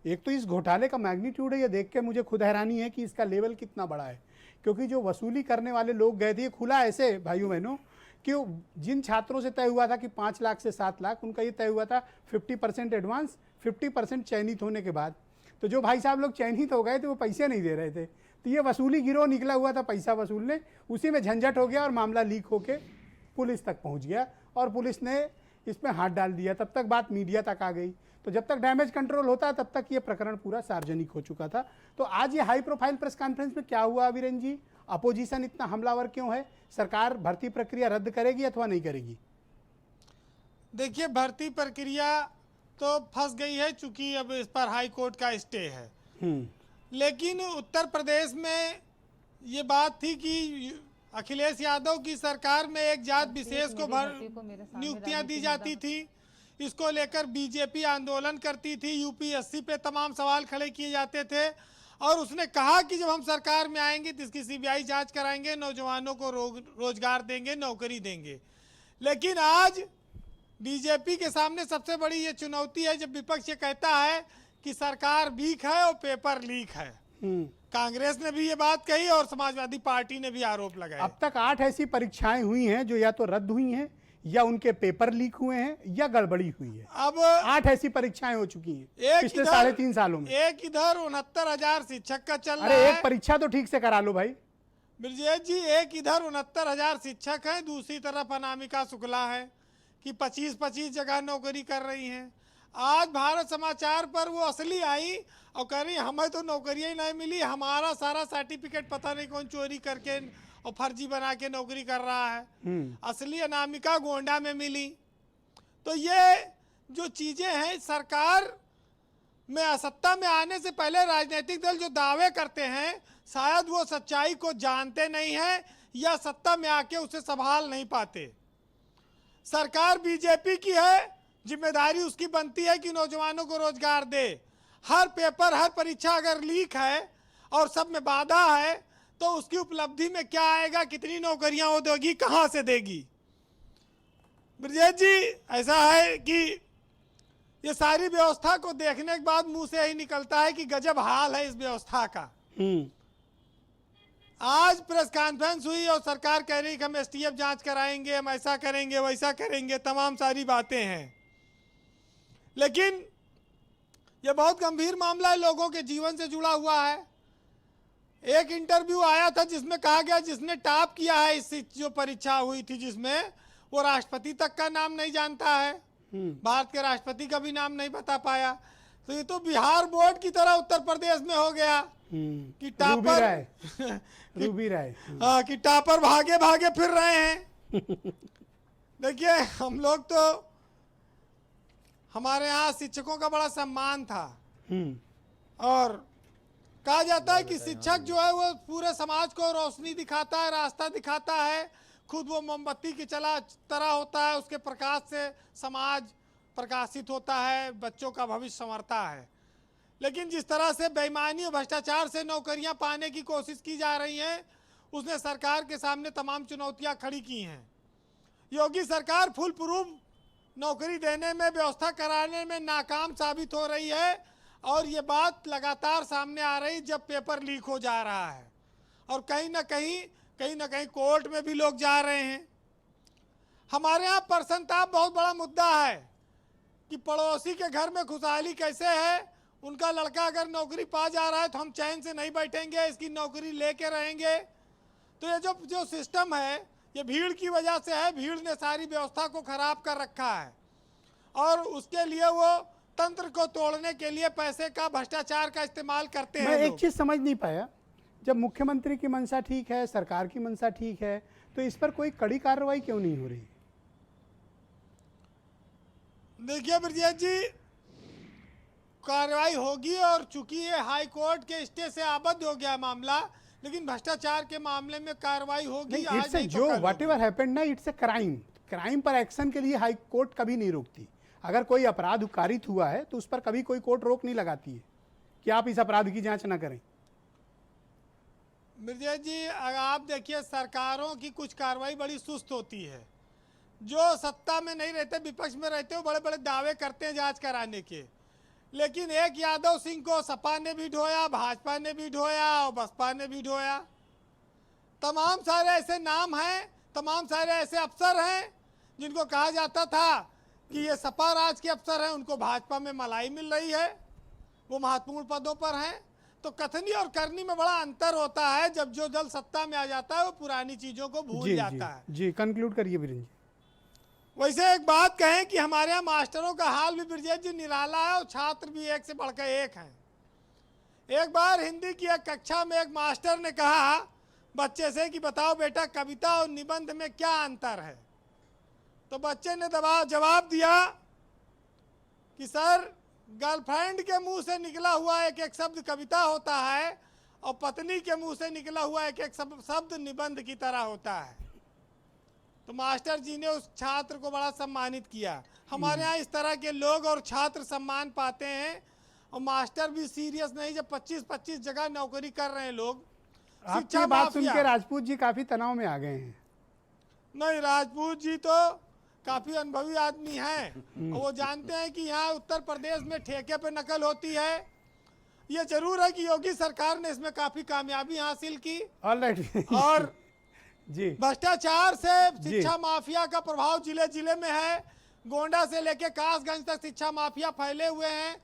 एक तो इस घोटाले का मैग्नीट्यूड है, ये देख के मुझे खुद हैरानी है कि इसका लेवल कितना बड़ा है, क्योंकि जो वसूली करने वाले लोग गए थे, ये खुला ऐसे भाइयों बहनों कि जिन छात्रों से तय हुआ था कि 5 लाख से 7 लाख, उनका ये तय हुआ था 50% एडवांस, 50% चयनित होने के बाद। तो जो भाई साहब लोग चयनित हो गए थे वो पैसे नहीं दे रहे थे, तो ये वसूली गिरोह निकला हुआ था पैसा वसूलने, उसी में झंझट हो गया और मामला लीक होके पुलिस तक पहुंच गया और पुलिस ने इसमें हाथ डाल दिया। तब तक बात मीडिया तक आ गई, तो जब तक डैमेज कंट्रोल होता तब तक ये प्रकरण पूरा सार्वजनिक हो चुका था। तो आज ये हाई प्रोफाइल प्रेस कॉन्फ्रेंस में क्या हुआ वीरेन जी? अपोजिशन इतना हमलावर क्यों है? सरकार भर्ती प्रक्रिया रद्द करेगी अथवा नहीं करेगी? देखिए, भर्ती प्रक्रिया तो फंस गई है, चूंकि अब इस पर हाई कोर्ट का स्टे है। लेकिन उत्तर प्रदेश में ये बात थी कि अखिलेश यादव की सरकार में एक जात विशेष को नियुक्तियां दी जाती थी। इसको लेकर बीजेपी आंदोलन करती थी, यूपीएससी पे तमाम सवाल खड़े किए जाते थे और उसने कहा कि जब हम सरकार में आएंगे तो इसकी सीबीआई जांच कराएंगे, नौजवानों को रोजगार देंगे, नौकरी देंगे। लेकिन आज बीजेपी के सामने सबसे बड़ी ये चुनौती है जब विपक्ष ये कहता है कि सरकार वीक है और पेपर लीक है। कांग्रेस ने भी ये बात कही और समाजवादी पार्टी ने भी आरोप लगाया। अब तक 8 ऐसी परीक्षाएं हुई हैं जो या तो रद्द हुई हैं या उनके पेपर लीक हुए हैं या गड़बड़ी हुई है। अब 8 ऐसी परीक्षाएं हो चुकी हैं पिछले 3.5 सालों में। एक इधर 69,000 शिक्षक का चल रहा अरे है। एक परीक्षा तो ठीक से करा लो भाई। ब्रजेश जी, एक इधर 69,000 शिक्षक हैं, दूसरी तरफ अनामिका शुक्ला है कि 25-25 जगह नौकरी कर रही हैं। आज भारत समाचार पर वो असली आई और कह रही हमें तो नौकरी ही नहीं मिली, हमारा सारा सर्टिफिकेट पता नहीं कौन चोरी करके और फर्जी बना के नौकरी कर रहा है। असली अनामिका गोंडा में मिली। तो ये जो चीजें हैं, सरकार में सत्ता में आने से पहले राजनीतिक दल जो दावे करते हैं शायद वो सच्चाई को जानते नहीं हैं या सत्ता में आके उसे संभाल नहीं पाते। सरकार बीजेपी की है, जिम्मेदारी उसकी बनती है कि नौजवानों को रोजगार दे। हर पेपर, हर परीक्षा अगर लीक है और सब में बाधा है तो उसकी उपलब्धि में क्या आएगा? कितनी नौकरियां वो देगी, कहां से देगी? ब्रजेश जी, ऐसा है कि ये सारी व्यवस्था को देखने के बाद मुंह से यही निकलता है कि गजब हाल है इस व्यवस्था का। आज प्रेस कॉन्फ्रेंस हुई और सरकार कह रही कि हम एसटीएफ जांच कराएंगे, हम ऐसा करेंगे, वैसा करेंगे, तमाम सारी बातें हैं। लेकिन यह बहुत गंभीर मामला है, लोगों के जीवन से जुड़ा हुआ है। एक इंटरव्यू आया था जिसमें कहा गया जिसने टॉप किया है इस जो परीक्षा हुई थी जिसमें, वो राष्ट्रपति तक का नाम नहीं जानता है, भारत के राष्ट्रपति का भी नाम नहीं बता पाया। तो ये तो बिहार बोर्ड की तरह उत्तर प्रदेश में हो गया कि टॉपर रूबी राय कि टॉपर भागे भागे फिर रहे हैं। देखिए, हम लोग तो, हमारे यहाँ शिक्षकों का बड़ा सम्मान था और कहा जाता है कि शिक्षक जो है वो पूरे समाज को रोशनी दिखाता है, रास्ता दिखाता है। खुद वो मोमबत्ती की तरह होता है, उसके प्रकाश से समाज प्रकाशित होता है, बच्चों का भविष्य संवरता है। लेकिन जिस तरह से बेईमानी और भ्रष्टाचार से नौकरियां पाने की कोशिश की जा रही हैं, उसने सरकार के सामने तमाम चुनौतियां खड़ी की हैं। योगी सरकार फुल प्रूफ नौकरी देने में, व्यवस्था कराने में नाकाम साबित हो रही है। और ये बात लगातार सामने आ रही जब पेपर लीक हो जा रहा है और कहीं ना कहीं कोर्ट में भी लोग जा रहे हैं। हमारे यहाँ परसंताप बहुत बड़ा मुद्दा है कि पड़ोसी के घर में खुशहाली कैसे है। उनका लड़का अगर नौकरी पा जा रहा है तो हम चैन से नहीं बैठेंगे, इसकी नौकरी लेके रहेंगे। तो ये जो सिस्टम है ये भीड़ की वजह से है। भीड़ ने सारी व्यवस्था को खराब कर रखा है और उसके लिए वो तंत्र को तोड़ने के लिए पैसे का, भ्रष्टाचार का इस्तेमाल करते हैं। मैं एक लोग। चीज समझ नहीं पाया, जब मुख्यमंत्री की मंशा ठीक है, सरकार की मंशा ठीक है, तो इस पर कोई कड़ी कार्रवाई क्यों नहीं हो रही? देखिए ब्रजेश जी, कार्रवाई होगी और चूंकि ये हाई कोर्ट के स्टे से आबद्ध हो गया मामला, लेकिन भ्रष्टाचार के मामले में कार्रवाई होगी। नहीं, आज इट्स नहीं तो जो कल व्हाट एवर हैपेंड ना, इट्स ए क्राइम। क्राइम पर एक्शन के लिए हाई कोर्ट कभी नहीं रोकती। अगर कोई अपराध कारित हुआ है तो उस पर कभी कोई कोर्ट रोक नहीं लगाती है कि आप इस अपराध की जांच ना करें। ब्रजेश जी, अगर आप देखिए सरकारों की कुछ कार्रवाई बड़ी सुस्त होती है। जो सत्ता में नहीं रहते, विपक्ष में रहते, वो बड़े बड़े दावे करते हैं जांच कराने के। लेकिन एक यादव सिंह को सपा ने भी ढोया, भाजपा ने भी ढोया और बसपा ने भी ढोया। तमाम सारे ऐसे नाम हैं, तमाम सारे ऐसे अफसर हैं जिनको कहा जाता था कि ये सपा राज के अफसर हैं, उनको भाजपा में मलाई मिल रही है, वो महत्वपूर्ण पदों पर हैं। तो कथनी और करनी में बड़ा अंतर होता है। जब जो दल सत्ता में आ जाता है वो पुरानी चीजों को भूल जाता है। जी, कंक्लूड करिए वीरेंद्र जी। वैसे एक बात कहें कि हमारे यहाँ मास्टरों का हाल भी ब्रजेश जी निराला है और छात्र भी एक से बढ़कर एक हैं। एक बार हिंदी की एक कक्षा में एक मास्टर ने कहा बच्चे से कि बताओ बेटा, कविता और निबंध में क्या अंतर है? तो बच्चे ने जवाब दिया कि सर, गर्लफ्रेंड के मुंह से निकला हुआ एक एक शब्द कविता होता है और पत्नी के मुंह से निकला हुआ एक एक शब्द निबंध की तरह होता है। तो मास्टर जी ने उस छात्र को बड़ा सम्मानित किया। हमारे यहाँ इस तरह के लोग और छात्र सम्मान पाते हैं और मास्टर भी सीरियस नहीं। जब 25-25 जगह नौकरी कर रहे हैं लोग। आपकी बात सुन के राजपूत जी काफी तनाव में आ गए हैं। नहीं, राजपूत जी तो काफी अनुभवी आदमी हैं और वो जानते हैं कि यहाँ उत्तर प्रदेश में ठेके पे नकल होती है। ये जरूर है कि योगी सरकार ने इसमें काफी कामयाबी हासिल की। ऑलराइट। और जी, भ्रष्टाचार से शिक्षा माफिया का प्रभाव जिले जिले में है। गोंडा से लेके कासगंज तक शिक्षा माफिया फैले हुए हैं।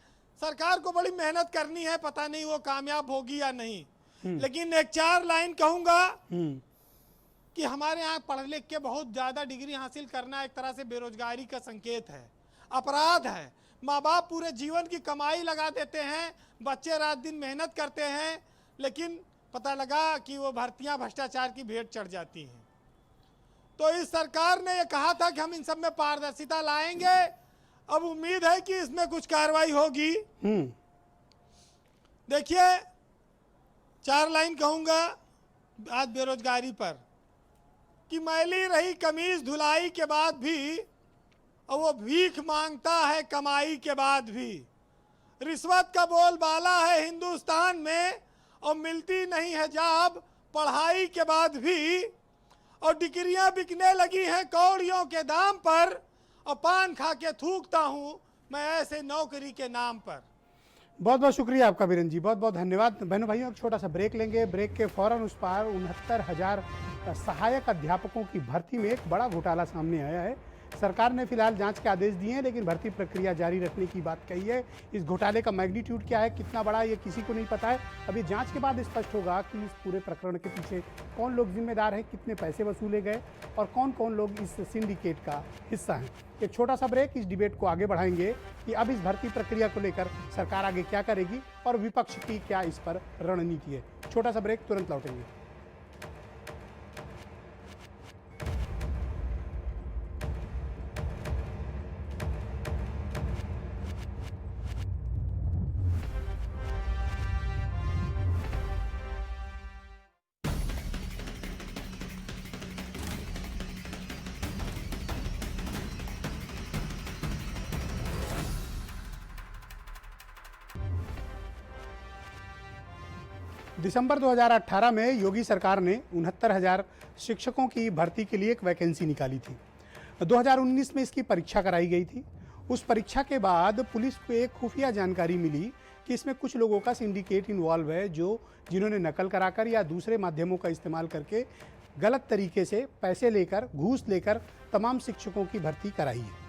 सरकार को बड़ी मेहनत करनी है, पता नहीं वो कामयाब होगी या नहीं। लेकिन एक 4 लाइन कहूंगा कि हमारे यहाँ पढ़ लिख के बहुत ज़्यादा डिग्री हासिल करना एक तरह से बेरोजगारी का संकेत है, अपराध है। माँ बाप पूरे जीवन की कमाई लगा देते हैं, बच्चे रात दिन मेहनत करते हैं, लेकिन पता लगा कि वो भर्तियां भ्रष्टाचार की भेंट चढ़ जाती हैं। तो इस सरकार ने ये कहा था कि हम इन सब में पारदर्शिता लाएंगे। अब उम्मीद है कि इसमें कुछ कार्रवाई होगी। देखिए, 4 लाइन कहूँगा आज बेरोजगारी पर कि मैली रही कमीज धुलाई के बाद भी और वो भीख मांगता है कमाई के बाद भी। रिश्वत का बोलबाला है हिंदुस्तान में और मिलती नहीं है जॉब पढ़ाई के बाद भी। और डिग्रियां बिकने लगी हैं कौड़ियों के दाम पर और पान खा के थूकता हूँ मैं ऐसे नौकरी के नाम पर। बहुत बहुत शुक्रिया आपका वीरेंद्र जी, बहुत बहुत धन्यवाद। बहनों भाइयों, एक छोटा सा ब्रेक लेंगे। ब्रेक के फौरन उस पार 69,000 सहायक अध्यापकों की भर्ती में एक बड़ा घोटाला सामने आया है। सरकार ने फिलहाल जांच के आदेश दिए हैं, लेकिन भर्ती प्रक्रिया जारी रखने की बात कही है। इस घोटाले का मैग्नीट्यूड क्या है, कितना बड़ा है, ये किसी को नहीं पता है। अभी जांच के बाद स्पष्ट होगा कि इस पूरे प्रकरण के पीछे कौन लोग जिम्मेदार हैं, कितने पैसे वसूले गए और कौन कौन लोग इस सिंडिकेट का हिस्सा हैं। एक छोटा सा ब्रेक, इस डिबेट को आगे बढ़ाएंगे कि अब इस भर्ती प्रक्रिया को लेकर सरकार आगे क्या करेगी और विपक्ष की क्या इस पर रणनीति है। छोटा सा ब्रेक, तुरंत लौटेंगे। दिसंबर 2018 में योगी सरकार ने 69,000 शिक्षकों की भर्ती के लिए एक वैकेंसी निकाली थी। 2019 में इसकी परीक्षा कराई गई थी। उस परीक्षा के बाद पुलिस को एक खुफिया जानकारी मिली कि इसमें कुछ लोगों का सिंडिकेट इन्वॉल्व है, जिन्होंने नकल कराकर या दूसरे माध्यमों का इस्तेमाल करके गलत तरीके से पैसे लेकर, घूस लेकर तमाम शिक्षकों की भर्ती कराई है।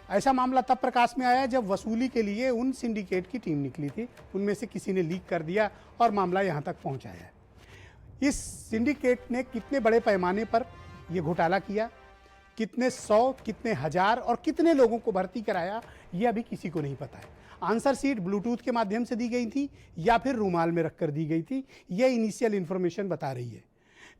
ऐसा मामला तब प्रकाश में आया जब वसूली के लिए उन सिंडिकेट की टीम निकली थी। उनमें से किसी ने लीक कर दिया और मामला यहाँ तक पहुँचाया है। इस सिंडिकेट ने कितने बड़े पैमाने पर यह घोटाला किया, कितने 100, कितने हजार और कितने लोगों को भर्ती कराया, ये अभी किसी को नहीं पता है। आंसर शीट ब्लूटूथ के माध्यम से दी गई थी या फिर रूमाल में रखकर दी गई थी, यह इनिशियल इन्फॉर्मेशन बता रही है।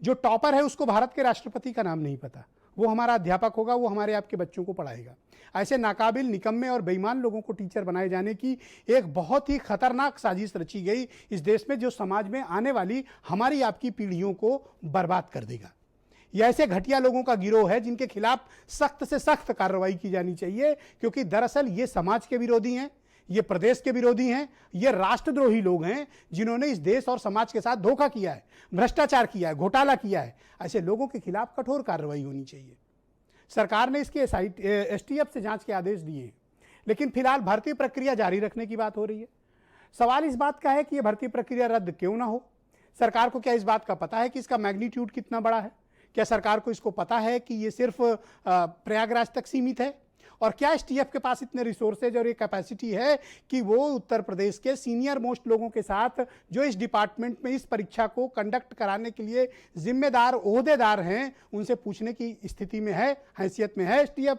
जो टॉपर है उसको भारत के राष्ट्रपति का नाम नहीं पता, वो हमारा अध्यापक होगा, वो हमारे आपके बच्चों को पढ़ाएगा। ऐसे नाकाबिल, निकम्मे और बेईमान लोगों को टीचर बनाए जाने की एक बहुत ही खतरनाक साजिश रची गई इस देश में, जो समाज में आने वाली हमारी आपकी पीढ़ियों को बर्बाद कर देगा। ये ऐसे घटिया लोगों का गिरोह है जिनके खिलाफ सख्त से सख्त कार्रवाई की जानी चाहिए, क्योंकि दरअसल ये समाज के विरोधी हैं, ये प्रदेश के विरोधी हैं, ये राष्ट्रद्रोही लोग हैं जिन्होंने इस देश और समाज के साथ धोखा किया है, भ्रष्टाचार किया है, घोटाला किया है। ऐसे लोगों के खिलाफ कठोर कार्रवाई होनी चाहिए। सरकार ने इसके एसटीएफ से जांच के आदेश दिए हैं, लेकिन फिलहाल भर्ती प्रक्रिया जारी रखने की बात हो रही है। सवाल इस बात का है कि यह भर्ती प्रक्रिया रद्द क्यों ना हो। सरकार को क्या इस बात का पता है कि इसका मैग्नीट्यूड कितना बड़ा है? क्या सरकार को इसको पता है कि ये सिर्फ प्रयागराज तक सीमित है? और क्या एसटीएफ के पास इतने रिसोर्सेज और ये कैपेसिटी है कि वो उत्तर प्रदेश के सीनियर मोस्ट लोगों के साथ, जो इस डिपार्टमेंट में इस परीक्षा को कंडक्ट कराने के लिए जिम्मेदार ओहदेदार हैं, उनसे पूछने की स्थिति में है, हैसियत में है एसटीएफ?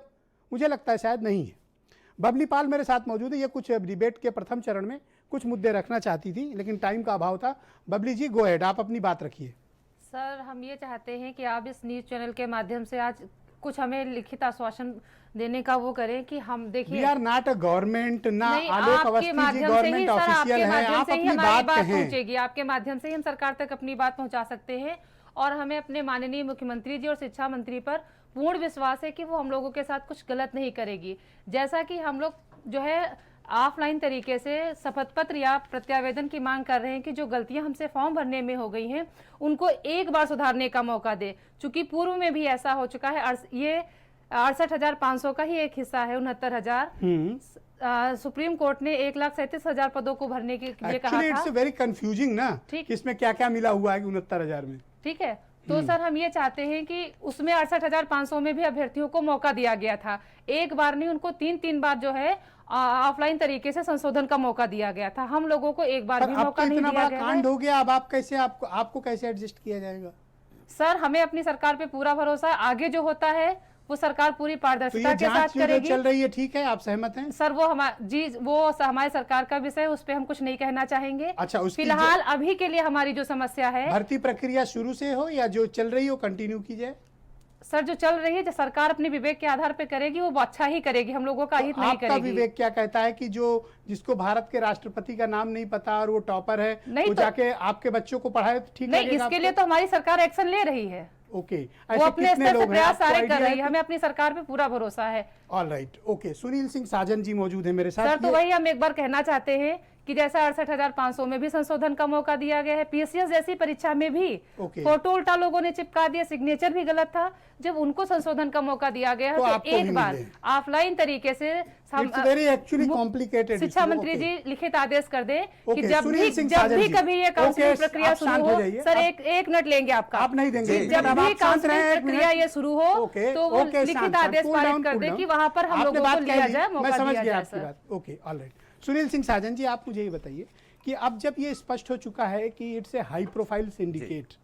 मुझे लगता है शायद नहीं है। बबली पाल मेरे साथ मौजूद है। ये कुछ डिबेट के प्रथम चरण में कुछ मुद्दे रखना चाहती थी, लेकिन टाइम का अभाव था। बबली जी, गो अहेड, आप अपनी बात रखिए। सर, हम ये चाहते हैं कि आप इस न्यूज़ चैनल के माध्यम से आज कुछ हमें लिखित आश्वासन देने का वो करें कि हम देखिए, we are not a government, ना आलोक अवस्थी जी गवर्नमेंट ऑफिशियल हैं, आप अपनी बात पहुंचेगी, आपके माध्यम से ही हम सरकार तक अपनी बात पहुंचा सकते हैं। और हमें अपने माननीय मुख्यमंत्री जी और शिक्षा मंत्री पर पूर्ण विश्वास है कि वो हम लोगों के साथ कुछ गलत नहीं करेगी। जैसा कि हम लोग जो है ऑफलाइन तरीके से शपथ पत्र या प्रत्यावेदन की मांग कर रहे हैं कि जो गलतियां हमसे फॉर्म भरने में हो गई हैं उनको एक बार सुधारने का मौका दे, चूंकि पूर्व में भी ऐसा हो चुका है। ये 68,500 का ही एक हिस्सा है, 69,000। सुप्रीम कोर्ट ने 1,37,000 पदों को भरने के लिए कहा था। इट्स वेरी कंफ्यूजिंग ना, ठीक, इसमें क्या क्या मिला हुआ है 69,000 में। ठीक है, तो सर हम ये चाहते हैं कि उसमें 68,500 में भी अभ्यर्थियों को मौका दिया गया था। एक बार नहीं, उनको 3 बार जो है ऑफलाइन तरीके से संशोधन का मौका दिया गया था। हम लोगों को एक बार भी मौका नहीं दिया गया। कांड हो गया, अब आप कैसे, आपको कैसे एडजस्ट किया जाएगा? सर, हमें अपनी सरकार पे पूरा भरोसा है। आगे जो होता है वो सरकार पूरी पारदर्शिता के साथ करेगी। चल रही है, ठीक है, आप सहमत हैं? सर, वो हमारी सरकार का विषय है, उस पर हम कुछ नहीं कहना चाहेंगे। अच्छा, फिलहाल अभी के लिए हमारी जो समस्या है, भर्ती प्रक्रिया शुरू से हो या जो चल रही हो कंटिन्यू की जाए? सर, जो चल रही है, जो सरकार अपने विवेक के आधार पे करेगी वो अच्छा ही करेगी, हम लोगों का हित नहीं करेगी। आपका विवेक क्या कहता है कि जिसको भारत के राष्ट्रपति का नाम नहीं पता और वो टॉपर है, वो जाके आपके बच्चों को पढ़ाए तो ठीक है? नहीं, इसके लिए तो हमारी सरकार एक्शन ले रही है। ओके, वो अपने स्तर से प्रयास सारे कर रही है, हमें अपनी सरकार पे पूरा भरोसा है। All right, okay. Sunil Singh Sajan ji मौजूद है मेरे साथ। सर, तो वही हम एक बार कहना चाहते हैं कि जैसा 68,500 में भी संशोधन का मौका दिया गया है, पीएससीएस जैसी परीक्षा में भी फोटो उल्टा लोगों ने चिपका दिया, सिग्नेचर भी गलत था, जब उनको संशोधन का मौका दिया गया है तो एक बार ऑफलाइन तरीके से शिक्षा मंत्री जी लिखित आदेश कर दे कि जब भी कभी ये काउंसलिंग प्रक्रिया शुरू हो, सर एक मिनट लेंगे आपका, आप नहीं देंगे, जब भी काउंसलिंग प्रक्रिया ये शुरू हो तो वो लिखित आदेश पारित कर दे कि वहां पर हम लोगों को लिया जाए, मौका दिया जाए। Sir, okay, all right. Sunil Singh Sajan ji, आप मुझे ये बताइए कि अब जब ये स्पष्ट हो चुका है कि it's a high profile syndicate,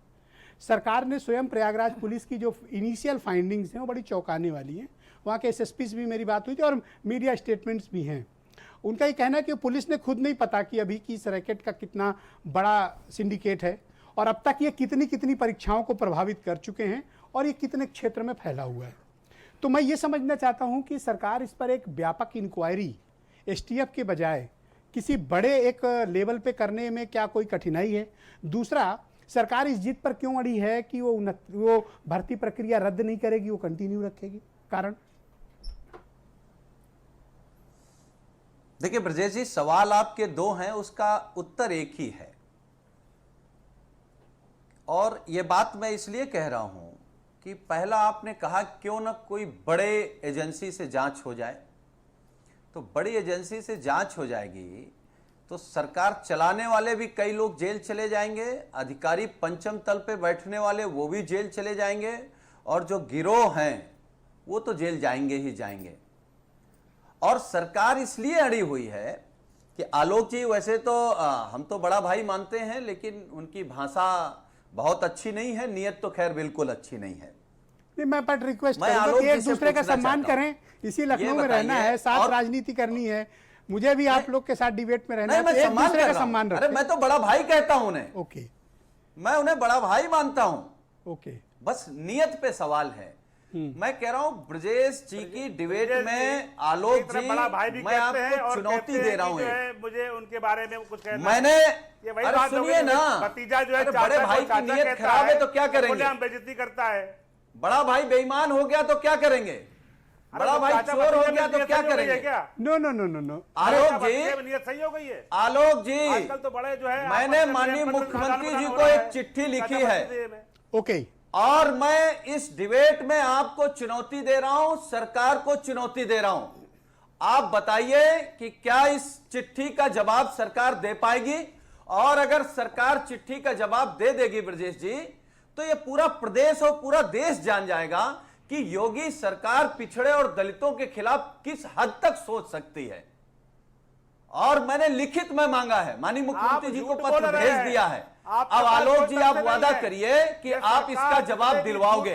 सरकार ने स्वयं प्रयागराज पुलिस की जो इनिशियल फाइंडिंग्स हैं वो बड़ी चौंकाने वाली हैं। वहाँ के एसएसपी से भी मेरी बात हुई थी और मीडिया स्टेटमेंट्स भी हैं। उनका ये कहना है कि पुलिस ने खुद नहीं पता कि अभी की इस रैकेट का कितना बड़ा सिंडिकेट है और अब तक ये कितनी परीक्षाओं को प्रभावित कर चुके हैं और ये कितने क्षेत्र में फैला हुआ है। तो मैं ये समझना चाहता हूँ कि सरकार इस पर एक व्यापक इंक्वायरी एसटीएफ के बजाय किसी बड़े एक लेवल पे करने में क्या कोई कठिनाई है? दूसरा, सरकार इस जिद पर क्यों अड़ी है कि वो भर्ती प्रक्रिया रद्द नहीं करेगी, वो कंटिन्यू रखेगी? कारण? देखिए ब्रजेश जी, सवाल आपके दो हैं, उसका उत्तर एक ही है। और यह बात मैं इसलिए कह रहा हूं कि पहला आपने कहा क्यों ना कोई बड़े एजेंसी से जांच हो जाए। तो बड़ी एजेंसी से जांच हो जाएगी तो सरकार चलाने वाले भी कई लोग जेल चले जाएंगे, अधिकारी पंचम तल पे बैठने वाले वो भी जेल चले जाएंगे, और जो गिरोह हैं वो तो जेल जाएंगे ही जाएंगे। और सरकार इसलिए अड़ी हुई है कि आलोक जी वैसे तो हम तो बड़ा भाई मानते हैं, लेकिन उनकी भाषा बहुत अच्छी नहीं है, नियत तो खैर बिल्कुल अच्छी नहीं है। नहीं, मैं बट रिक्वेस्ट मैं करूंगा आलोक कि जी एक से दूसरे का पूछना सम्मान चाहता हूं। करें। इसी लखनऊ में बताइए, रहना है, साथ और- राजनीति करनी है, मुझे भी आप लोग के साथ डिबेट में रहना नहीं, है, मैं तो एक सम्मान दूसरे कर का रहा हूं। सम्मान अरे रखें। मैं तो बड़ा भाई कहता हूं उन्हें, ओके मैं उन्हें बड़ा भाई मानता हूं। ओके बस नियत पे सवाल है। मैं कह रहा हूं ब्रजेश जी की डिबेट में आलोक एक तरफ जी, बड़ा भाई भी मैं कहते हैं आपको और चुनौती कहते दे हैं रहा कि हूं जो एक। है मुझे उनके बारे में कुछ कहना मैंने ये वही अरे बात हो सुनिए गई, ना, भतीजा जो है अरे चाचा बड़े को भाई की चाचा नियत कहता खराब है तो क्या करेंगे? खुलेआम बेइज्जती करता है। बड़ा भाई बेईमान हो गया तो क्या करेंगे? बड़ा तो भाई चाचा चोर हो भतीजे गया में तो नियत क्या सही हो गई है करेंगे? क्या? No no no no no Alok चाचा जी, भतीजे में नियत सही हो गई है। आलोक जी, आजकल तो बड़े जो है मैंने आपस में माननीय प्रेम मुख्यमंत्री प्रदान जी हो को रहा एक है। चिट्ठी लिखी चाचा है, भतीजे में। ओके और मैं इस डिबेट में आपको चुनौती दे रहा हूं, सरकार को चुनौती दे रहा हूं। आप बताइए कि क्या इस चिट्ठी का जवाब सरकार दे पाएगी? और अगर सरकार चिट्ठी का जवाब दे देगी ब्रजेश जी, तो ये पूरा प्रदेश और पूरा देश जान जाएगा कि योगी सरकार पिछड़े और दलितों के खिलाफ किस हद तक सोच सकती है। और मैंने लिखित में मांगा है, माननीय मुख्यमंत्री जी को झूठ पत्र बोल रहे भेज हैं। दिया है। आपके अब पास आलोक कोई जी तथ्य आप नहीं वादा है। करिए कि ये आप इसका सरकार जवाब जितने भी दिलवाओगे।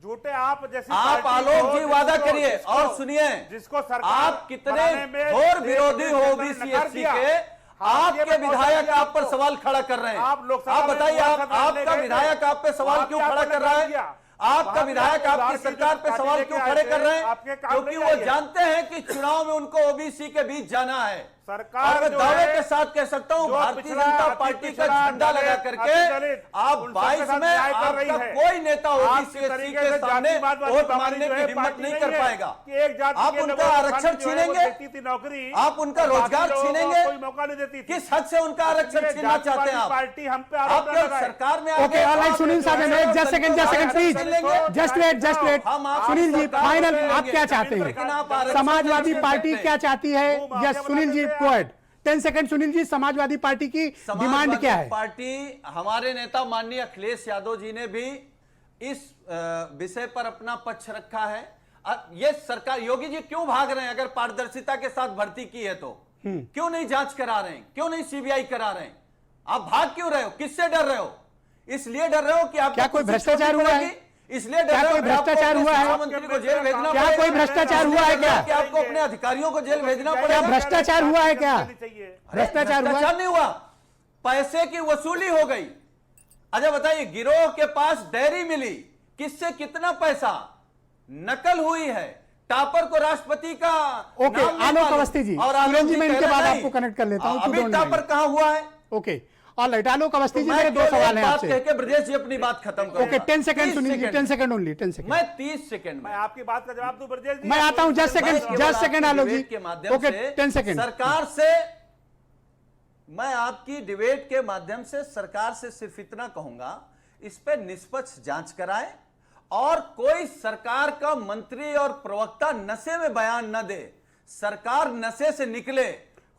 झूठे आप जैसी आप पार्टी आलोक को जी वादा जिसको- करिए। जिसको- और सुनिए, जिसको सरकार आप कितने बनाने में घोर देश विरोधी के हो अंदर ओबीसी नकार एससी दिया। के, आपके आपके में कौन सा विधायक दिया आप पर आपको? सवाल खड़ा कर रहे हैं। आप लोकसभा आप में बताइए, मुआवजा मांगने आपका गए थे। विधायक आप पे सवाल वहाँ क्यों भी खड़ा आपने कर रहा नकार है? दिया। आपका वहाँ भी विधायक आपको आपकी उधार की सरकार पे जो सवाल पार्टी क्यों लेके खड़े आए कर थे, रहे हैं? आपके काम क्योंकि नहीं वो आई है। जानते हैं कि चुनाव में उनको ओबीसी के बीच जाना है। सरकार और मैं जो दावे है, के साथ कह सकता हूं, जो भारतीय पिछड़ा, जनता अति पार्टी का पिछड़ा, झंडा लगा दलित, करके अति दलित, आप उन सबके 22 साथ में न्याय कर रही आपका है। कोई नेता ओबीसी आपकी एससी तरीके के से सामने जातिवाद वाली वोट हमारी मांगने जो की है हिम्मत पार्टी नहीं नहीं कर है पाएगा। कि एक जाति आप के उनका लोगों को आरक्षण खाली जो है वो छीनेंगे? देती थी नौकरी, आप उनका और बाकी रोजगार लोगों को छीनेंगे? कोई मौका नहीं देती थी। किस हद से उनका आरक्षण ये छीनना चाहते हैं जातिवादी आप? पार्टी हम पे आप आरोप लोग लगा रहे हैं। सरकार में ओके ऑलराइट, सुनील साहब just second please, just wait हम आप सुनील जी सरकार फाइनल में आप क्या चाहते लेकिन आप हैं? आरक्षण समाजवादी नहीं पार्टी सकते। क्या चाहती है? Yes Sunil ji go ahead, 10 second. Sunil ji, Samajwadi party की डिमांड समाजवादी क्या है? पार्टी, हमारे नेता माननीय अखिलेश यादव जी ने भी इस विषय पर अपना पक्ष रखा है। ये सरकार, योगी जी क्यों भाग रहे हैं? अगर पारदर्शिता के साथ भर्ती की है तो क्यों नहीं जांच करा रहे हैं? क्यों नहीं सीबीआई करा रहे हैं? आप भाग क्यों रहे हो? किससे डर रहे हो? इसलिए डर रहे हो कि आप क्या कोई भ्रष्टाचार हुआ है? इसलिए डर क्या रहे हो कोई कि आपको भ्रष्टाचार अपने हुआ है? शिक्षा मंत्री को जेल भेजना क्या पड़ेगा? कोई भ्रष्टाचार हुआ है क्या? कि आपको अपने अधिकारियों को जेल भेजना क्या पड़ेगा? भ्रष्टाचार हुआ है क्या? चाहिए। भ्रष्टाचार हुआ है? भ्रष्टाचार नहीं हुआ, पैसे की वसूली हो गई। अच्छा बताइए, गिरोह के पास डायरी मिली, किससे कितना पैसा नकल हुई है, टापर को राष्ट्रपति का ओके, नाम नहीं आलोक मालूम। अवस्थी जी, और सुरेंद्र जी, मैं कह इनके रहे बाद नहीं। आपको कनेक्ट कर लेता हूं, अभी तो don't टापर mind। कहां हुआ है? ओके ऑलराइट, आलोक अवस्थी जी, मैं मेरे दो केवल सवाल एक हैं बात आपसे। कह के ब्रजेश जी अपनी बात खत्म करूंगा। Okay 10 second 30 Sunil ji, 10 second only, 10 second. मैं 30 सेकंड मैं में आपकी बात का जवाब दूं ब्रजेश जी? मैं आता हूं, जस्ट मैं सेकंड, केवल जस्ट सेकंड आपकी आलोक जी। डिबेट के माध्यम ओके से 10 सेकंड। सरकार से, मैं आपकी डिबेट के माध्यम से सरकार से सिर्फ इतना कहूंगा, इस पे निष्पक्ष जांच कराए और कोई सरकार का मंत्री और प्रवक्ता नशे में बयान न दे। सरकार नशे से निकले,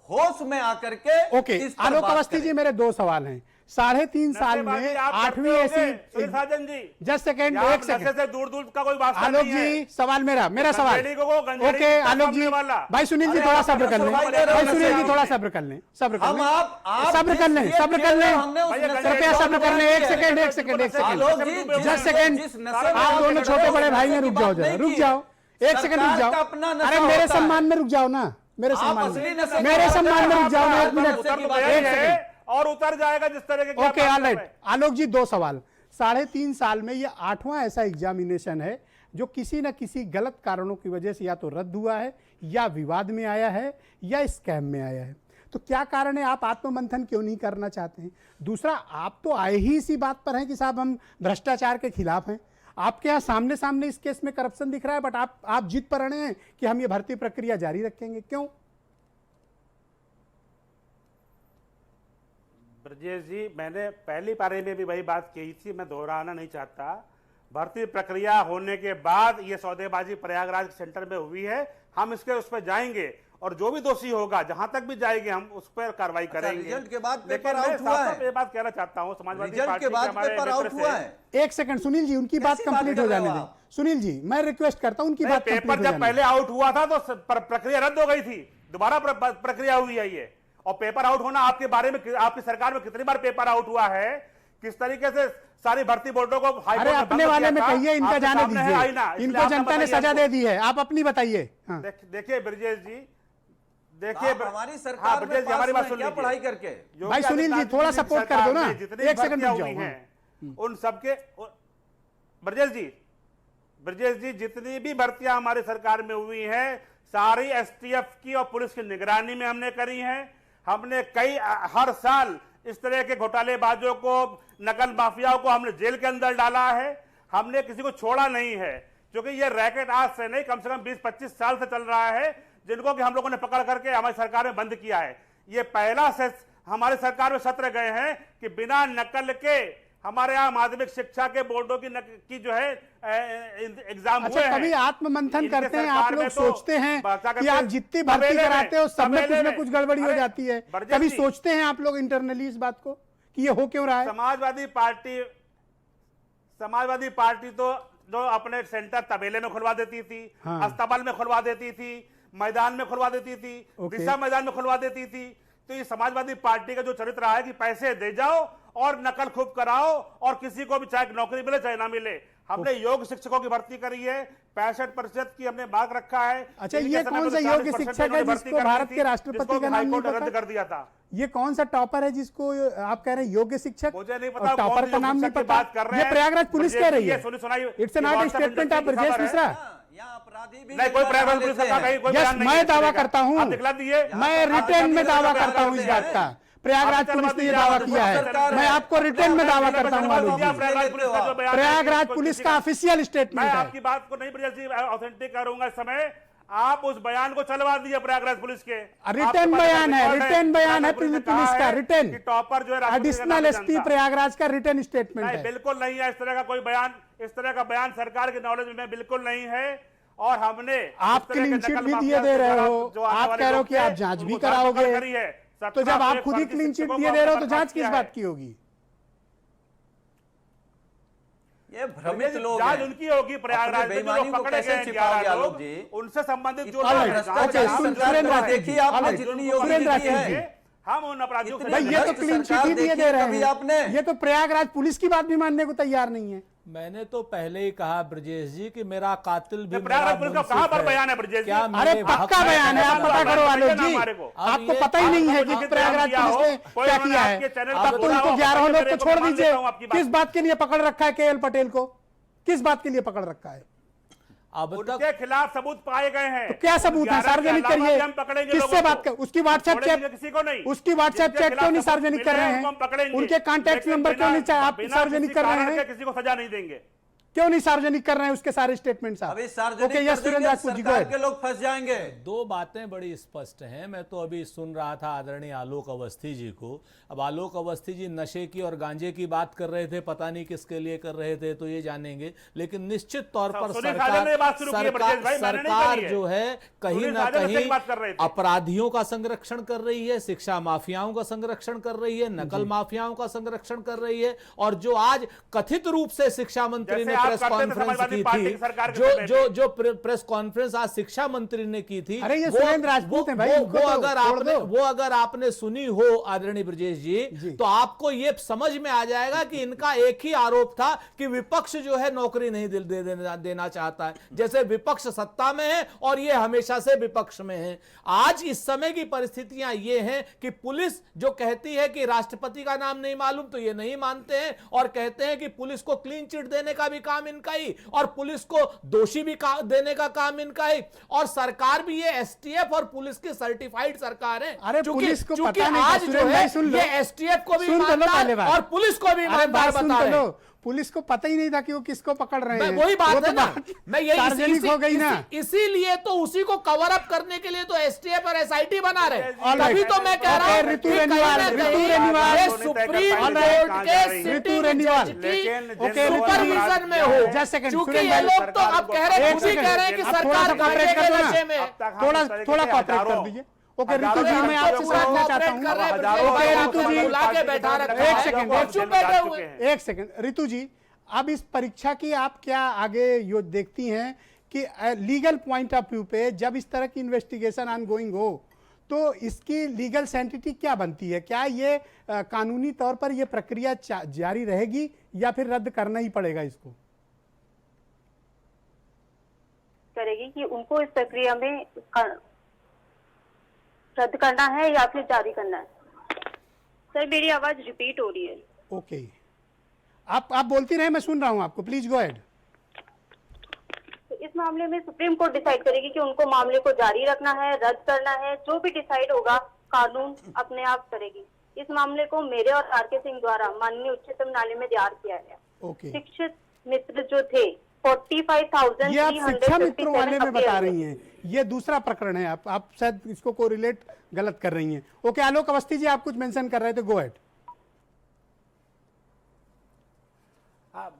होश में आकर के ओके इस पर आलोक बात अवस्थी करे। जी, मेरे दो सवाल हैं। 3.5 साल में 8वीं ऐसी, साजन जी जस्ट सेकंड, यहाँ एक नशे सेकंड से दूर दूर का कोई वास्ता आलोक नहीं है। जी, सवाल मेरा सवाल। गंजेड़ी को गंजेड़ी ओके का आलोक जी, सामने वाला। भाई सुनील जी अरे थोड़ा आप सब्र कर लें, सुनवाई दे रहे हो भाई ना सुनील जी सर। थोड़ा सब्र कर लें, सब्र कर हम लें, आप सब्र कर लें, सब्र कर लें। हमने उस भैया, नशे कृपया को सब्र कर लें, एक किया है। सेकंड, एक सेकंड, एक सेकंड। आलोक जी, जस्ट सेकंड, जिस नशे में आप दोनों लगे छोटे हो, बड़े उस भाई नशे हैं, की रुक बात जाओ जरा, नहीं रुक की जाओ, है। एक सेकंड रुक सरकार जाओ। का अपना नशा अरे मेरे होता है। सम्मान में रुक जाओ ना, मेरे सम्मान असली में, नशे की मेरे बात सम्मान में है। रुक जाओ ना, एक आप मिनट, नशे की बात एक है। सेकंड। और उतर जाएगा जिस तरह के ओके ऑलराइट आलोक जी, दो सवाल। 3.5 साल में ये 8वां ऐसा एग्जामिनेशन है जो किसी न किसी गलत कारणों की वजह से या तो रद्द हुआ है, या विवाद में आया है, या स्कैम में आया है। तो क्या कारण है? आप आत्ममंथन क्यों नहीं करना चाहते हैं? दूसरा, आप तो आए ही इसी बात पर हैं कि साहब हम भ्रष्टाचार के खिलाफ हैं। आपके यहाँ सामने सामने इस केस में करप्शन दिख रहा है, बट आप जिद पर अड़े हैं कि हम ये भर्ती प्रक्रिया जारी रखेंगे, क्यों? ब्रजेश जी, मैंने पहली पारी में भी वही बात कही थी, मैं दोहराना नहीं चाहता। भर्ती प्रक्रिया होने के बाद ये सौदेबाजी प्रयागराज सेंटर में हुई है। हम इसके उस पर जाएंगे और जो भी दोषी होगा, जहां तक भी जाएंगे, हम उस पर कार्रवाई करेंगे। रिजल्ट के बाद लेकिन पेपर मैं आउट हुआ साफ-साफ है। ये बात कहना चाहता हूं, समाजवादी रिजल्ट पार्टी के के बाद हमारे पेपर मित्र आउट हुआ से है। एक सेकंड सुनील जी, उनकी बात कैसी बात कंप्लीट कर हो रहे जाने हो दें। आप? सुनील जी, मैं रिक्वेस्ट करता हूं उनकी बात कंप्लीट पेपर हो जब जाने पहले आउट हुआ था तो प्रक्रिया रद्द हो गई थी, दोबारा प्रक्रिया हुई है ये। और पेपर आउट होना आपके बारे में, आपकी सरकार में कितनी बार पेपर आउट हुआ है, किस तरीके से सारी भर्ती बोर्डों को हाईकोर्ट अरे ने अपने भंग वाले किया में था, कहिए, इनका आपके जाने सामने है आईना, दीजिए। इसलिए इनको आपने जनता ने बताइए सजा हमको। दे दी है, आप अपनी बताइए। हाँ। देखिए ब्रजेश जी, देखिए आप हमारी हाँ, सरकार में ब्रजेश जी, हमारी पास बात हुए सुन क्या लीजिए। पढ़ाई करके? योगी भाई सुनील जी, आदित्यनाथ थोड़ा की सपोर्ट कर सरकार दो ना, में जितनी एक सेकंड भर्तियां रुक हुई जाओ। हैं, उन सबके ब्रजेश जी जितनी भी भर्तियां हमारी सरकार में हुई हैं, सारी एसटीएफ की और पुलिस की निगरानी में हमने करी हैं। हमने हर साल इस तरह के घोटालेबाजों को, नकल माफियाओं को हमने जेल के अंदर डाला है। हमने किसी को छोड़ा नहीं है, क्योंकि ये रैकेट आज से नहीं, कम से कम 20-25 साल से चल रहा है, जिनको कि हम लोगों ने पकड़ करके हमारी सरकार में बंद किया है। ये पहला से हमारी सरकार में सत्र गए हैं कि बिना नकल के हमारे यहाँ माध्यमिक शिक्षा के बोर्डों की जो है एग्जाम हुए अच्छा, हैं। कभी आत्ममंथन इनके करते हैं सरकार आप लोग, में तो सोचते हैं क्या कहते कि आप हैं, जितनी भर्ती तबेले में, कराते हो सब में कुछ तबेले ना कुछ गड़बड़ी हो अरे, जाती है? ब्रजेश कभी जी, सोचते हैं आप लोग इंटरनली इस बात को कि ये हो क्यों रहा है? समाजवादी पार्टी तो जो अपने सेंटर तबेले में खुलवा देती थी, हाँ। अस्तबल में खुलवा देती थी, मैदान में खुलवा देती थी, ओके। दिशा मैदान में खुलवा देती थी। तो ये समाजवादी पार्टी का जो चरित्र रहा है कि पैसे दे जाओ और नकल खूब कराओ और किसी को भी चाहे नौकरी मिले चाहे ना मिले। हमने योग शिक्षकों की भर्ती करी है, 65% की हमने मार्क रखा है। अच्छा, इनके ये समय कौन में सा तो योग्य 40% शिक्षक है इन्होंने भर्ती जिसको कर दी भारत थी, के राष्ट्रपति जिसको का नाम नहीं हाईकोर्ट ने पता? रद्द कर दिया था। ये कौन सा टॉपर है जिसको आप कह रहे हैं योग्य शिक्षक? मुझे नहीं और पता टॉपर कौन का सी नाम नहीं शिक्षक की पता। बात कर रहे ये हैं। प्रयागराज पुलिस कह रही है। It's not statement of Brajesh Mishra. यहाँ अपराधी भी नहीं, कोई प्रयागराज पुलिस का कहीं कोई बयान नहीं है मैं इस दावा तरह का। करता हूं, आप दिखला दिए। मैं रिटर्न में दावा करता हूं इस बात का। प्रयागराज पुलिस ने ये दावा किया है, मैं आपको रिटर्न में दावा करता हूं। प्रयागराज पुलिस का ऑफिशियल मैं स्टेटमेंट है। आपकी बात को नहीं ब्रजेश जी ऑथेंटिक करूंगा इस समय। आप उस बयान को चलवा दिए प्रयागराज पुलिस के। रिटर्न बयान है, रिटर्न बयान है पुलिस का, रिटर्न टॉपर जो है एडिशनल एसपी प्रयागराज का रिटर्न स्टेटमेंट नहीं, है। बिल्कुल नहीं है इस तरह का कोई बयान। इस तरह का बयान सरकार के नॉलेज में बिल्कुल नहीं है। और हमने आप क्लीन चिट भी दिए दे रहे हो, आप कह रहे हो कि आप जांच भी कराओगे, तो जब आप खुद ही क्लीन चिट दिए दे रहे हो तो जांच किस बात की होगी? ये भ्रमित लोग जांच हैं। उनकी होगी प्रयागराज में, जो लोग पकड़े गए 11 लोग, उनसे संबंधित जो देखिए आपने जितनी योगी की है, हम उन अपराधियों से भाई ये तो क्लीन चिट ही दिए दे रहे कभी आपने हैं, ये तो प्रयागराज पुलिस की बात भी मानने को तैयार नहीं है। मैंने तो पहले ही कहा ब्रजेश जी कि मेरा कातिल भी प्रयागराज पुलिस का कहां पर बयान है ब्रजेश जी? क्या अरे मेरे पक्का भक्त- बयान है, आप पता करो आलोक जी, हमारे को। आपको पता ही नहीं है कि प्रयागराज पुलिस ने क्या किया है। तब तो उनको 11 लोग को छोड़ दीजिए, किस बात के लिए पकड़ रखा है केएल पटेल को? किस बात के लिए पकड़ रखा है? अब तक उनके खिलाफ सबूत पाए गए हैं। तो क्या सबूत है? 11 के सार्वजनिक अलावा करिए। भी हम पकड़ेंगे किससे लोगों बात को। कर? उसकी व्हाट्सएप छोड़ेंगे चैट, किसी को नहीं। उसकी व्हाट्सएप जिनके चैट क्यों नहीं खिलाफ सार्वजनिक कर रहे मिले हैं, उनको हम हैं? पकड़ेंगे। उनके कॉन्टैक्ट लेकिन नंबर क्यों नहीं आप बिना सार्वजनिक किसी कर रहे कारण हैं? के किसी को सजा नहीं देंगे। क्यों नहीं सार्वजनिक कर रहे हैं उसके सारे स्टेटमेंट्स? अभी सार्वजनिक ओके, कर यस सुरेंद्र देंगे, राजपूत जी, go सरकार ahead। के लोग फंस जाएंगे। दो बातें बड़ी स्पष्ट हैं। मैं तो अभी सुन रहा था आदरणीय आलोक अवस्थी जी को। अब आलोक अवस्थी जी नशे की और गांजे की बात कर रहे थे, पता नहीं किसके लिए कर रहे थे, तो ये जानेंगे। लेकिन निश्चित तौर पर सुनील साजन ने बात शुरू की है, ब्रजेश भाई, मैंने नहीं सरकार करी है। जो है कहीं सुनील ना साजन कहीं से बात कर रहे थे। अपराधियों का संरक्षण कर रही है, शिक्षा माफियाओं का संरक्षण कर रही है, नकल माफियाओं का संरक्षण कर रही है। और जो आज कथित रूप से शिक्षा मंत्री ने जैसे आप प्रेस करते थे कॉन्फ्रेंस समाजवादी की पार्टी थी, की सरकार के जो समय जो में। जो प्रेस कॉन्फ्रेंस आज शिक्षा मंत्री ने की थी, अरे ये वो- सुरेंद्र राजपूत हैं भाई, वो इनको तो अगर आपने सुनी हो आदरणीय ब्रजेश जी, तो आपको ये समझ में आ जाएगा कि इनका एक ही आरोप था कि विपक्ष जो है नौकरी नहीं देना चाहता है। जैसे विपक्ष सत्ता में है और ये हमेशा से विपक्ष में है। आज इस समय की परिस्थितियां ये हैं कि पुलिस जो कहती है कि राष्ट्रपति का नाम नहीं मालूम, तो ये नहीं मानते हैं और कहते हैं कि पुलिस को क्लीन चिट देने का भी काम इनका ही और पुलिस को दोषी भी देने का काम इनका ही। और सरकार भी ये एसटीएफ और पुलिस की सर्टिफाइड सरकार है। अरे पुलिस को पता नहीं था, आज जो सुरेंद्र है भाई सुन लो, ये एसटीएफ को भी सुन तो लो ईमानदार पहले बात। और पुलिस को भी अरे ईमानदार बात सुन बता तो रहे लो, हैं। पुलिस को पता ही नहीं था कि वो किसको पकड़ रहे हैं। वही बात वो है तो ना, मैं यही सार्वजनिक हो गई ना। इसीलिए तो उसी को कवर अप करने के लिए तो एसटीएफ और एसआईटी बना रहे। Alright. तभी तो मैं कह रहा हूं ऋतु कि रेणुवाल, कहीं ना ऋतु कहीं रेणुवाल, ये सुप्रीम कोर्ट के ऋतु रेणुवाल, सुपरविजन में हो। Just second, क्योंकि सुरेंद्र ये भाई, लोग तो अब कह रहे खुद ही कह रहे हैं कि सरकार कॉपरेट करने कर के दो नशे ना, में। थोड़ा कॉपरेट कर दीजिए। ओके ऋतु जी, मैं आपसे समझना चाहता हूँ। ओके ऋतु जी, बुला के बैठा रखा एक है, सेकंड, और चुप बैठे हुए। एक सेकंड ऋतु जी, अब इस परीक्षा की आप क्या आगे यो देखती हैं कि लीगल पॉइंट ऑफ व्यू पे जब इस तरह की इन्वेस्टिगेशन ऑनगोइंग हो तो इसकी लीगल सेंटिटी क्या बनती है? क्या ये कानूनी तौर पर ये प्रक्रिया जारी रहेगी या फिर रद्द करना ही पड़ेगा इसको? करेगी कि उनको इस प्रक्रिया में रद्द करना है या फिर जारी करना है। सर मेरी आवाज रिपीट हो रही है। ओके, आप बोलती रहे, मैं सुन रहा हूं आपको, प्लीज गो अहेड। तो इस मामले में सुप्रीम कोर्ट डिसाइड करेगी कि उनको मामले को जारी रखना है, रद्द करना है, जो भी डिसाइड होगा कानून अपने आप करेगी। इस मामले को मेरे और आर के सिंह द्वारा माननीय उच्चतम न्यायालय में दायर किया गया। ओके, शिक्षित मित्र जो थे 45,357 ये आप शिक्षा मित्रों वाले में बता रही हैं, ये दूसरा प्रकरण है। आप शायद इसको कोरिलेट गलत कर रही हैं। ओके, आलोक अवस्थी जी, आप कुछ मेंशन कर रहे थे, गो अहेड।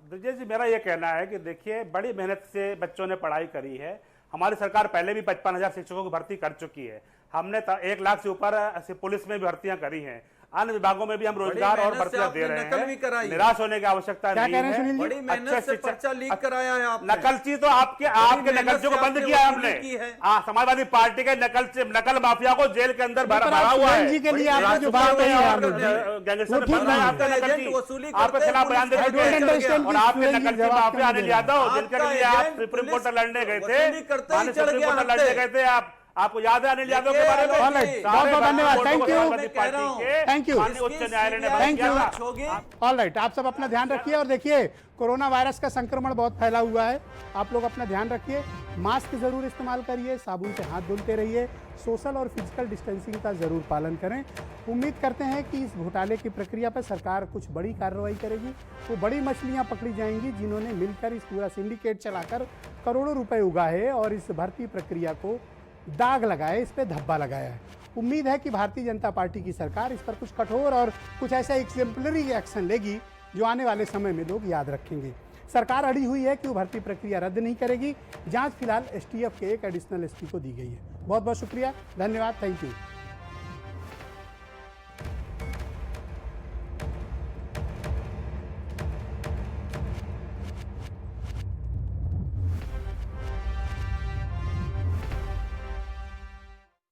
ब्रजेश जी, मेरा ये कहना है कि देखिए बड़ी मेहनत से बच्चों ने पढ़ाई करी है। हमारी सरकार पहले भी 55,000 शिक्षकों की भर्ती कर चुकी है। हमने 1 लाख से ऊपर पुलिस में भी भर्तियां करी हैं। अन्य विभागों में भी हम रोजगार और भर्तियां दे रहे हैं। निराश होने की आवश्यकता नहीं है। बड़ी मेहनत से पर्चा लीक कराया है आपने। नकलची तो आपके नकलचियों को बंद किया है हमने। समाजवादी पार्टी के नकल माफिया को जेल के अंदर भरा हुआ है। जी के लिए आपने जो बात कही है, आपके खिलाफ बयान दे चुके हैं और आपके नकलची माफिया अनिल यादव, जिनके लिए आप सुप्रीम कोर्ट लड़ने गए थे, सुप्रीम कोर्ट लड़ने गए थे आपको याद है अनिल यादव के बारे में? बहुत बहुत धन्यवाद, थैंक यू, उच्च न्यायालय ने थैंक यू। ऑल राइट, आप सब अपना ध्यान रखिए और देखिए कोरोना वायरस का संक्रमण बहुत फैला हुआ है। आप लोग अपना ध्यान रखिए, मास्क जरूर इस्तेमाल करिए, साबुन से हाथ धुलते रहिए, सोशल और फिजिकल डिस्टेंसिंग का जरूर पालन करें। उम्मीद करते हैं कि इस घोटाले की प्रक्रिया पर सरकार कुछ बड़ी कार्रवाई करेगी। वो बड़ी मछलियां पकड़ी जाएंगी जिन्होंने मिलकर इस पूरा सिंडिकेट चलाकर करोड़ों रुपए उगाए और इस भर्ती प्रक्रिया को दाग लगाए, इस पे धब्बा लगाया है। उम्मीद है कि भारतीय जनता पार्टी की सरकार इस पर कुछ कठोर और कुछ ऐसा एग्जेम्पलरी एक्शन लेगी जो आने वाले समय में लोग याद रखेंगे। सरकार अड़ी हुई है कि वो भर्ती प्रक्रिया रद्द नहीं करेगी। जांच फिलहाल एसटीएफ के एक एडिशनल एसपी को दी गई है। बहुत बहुत शुक्रिया, धन्यवाद, थैंक यू।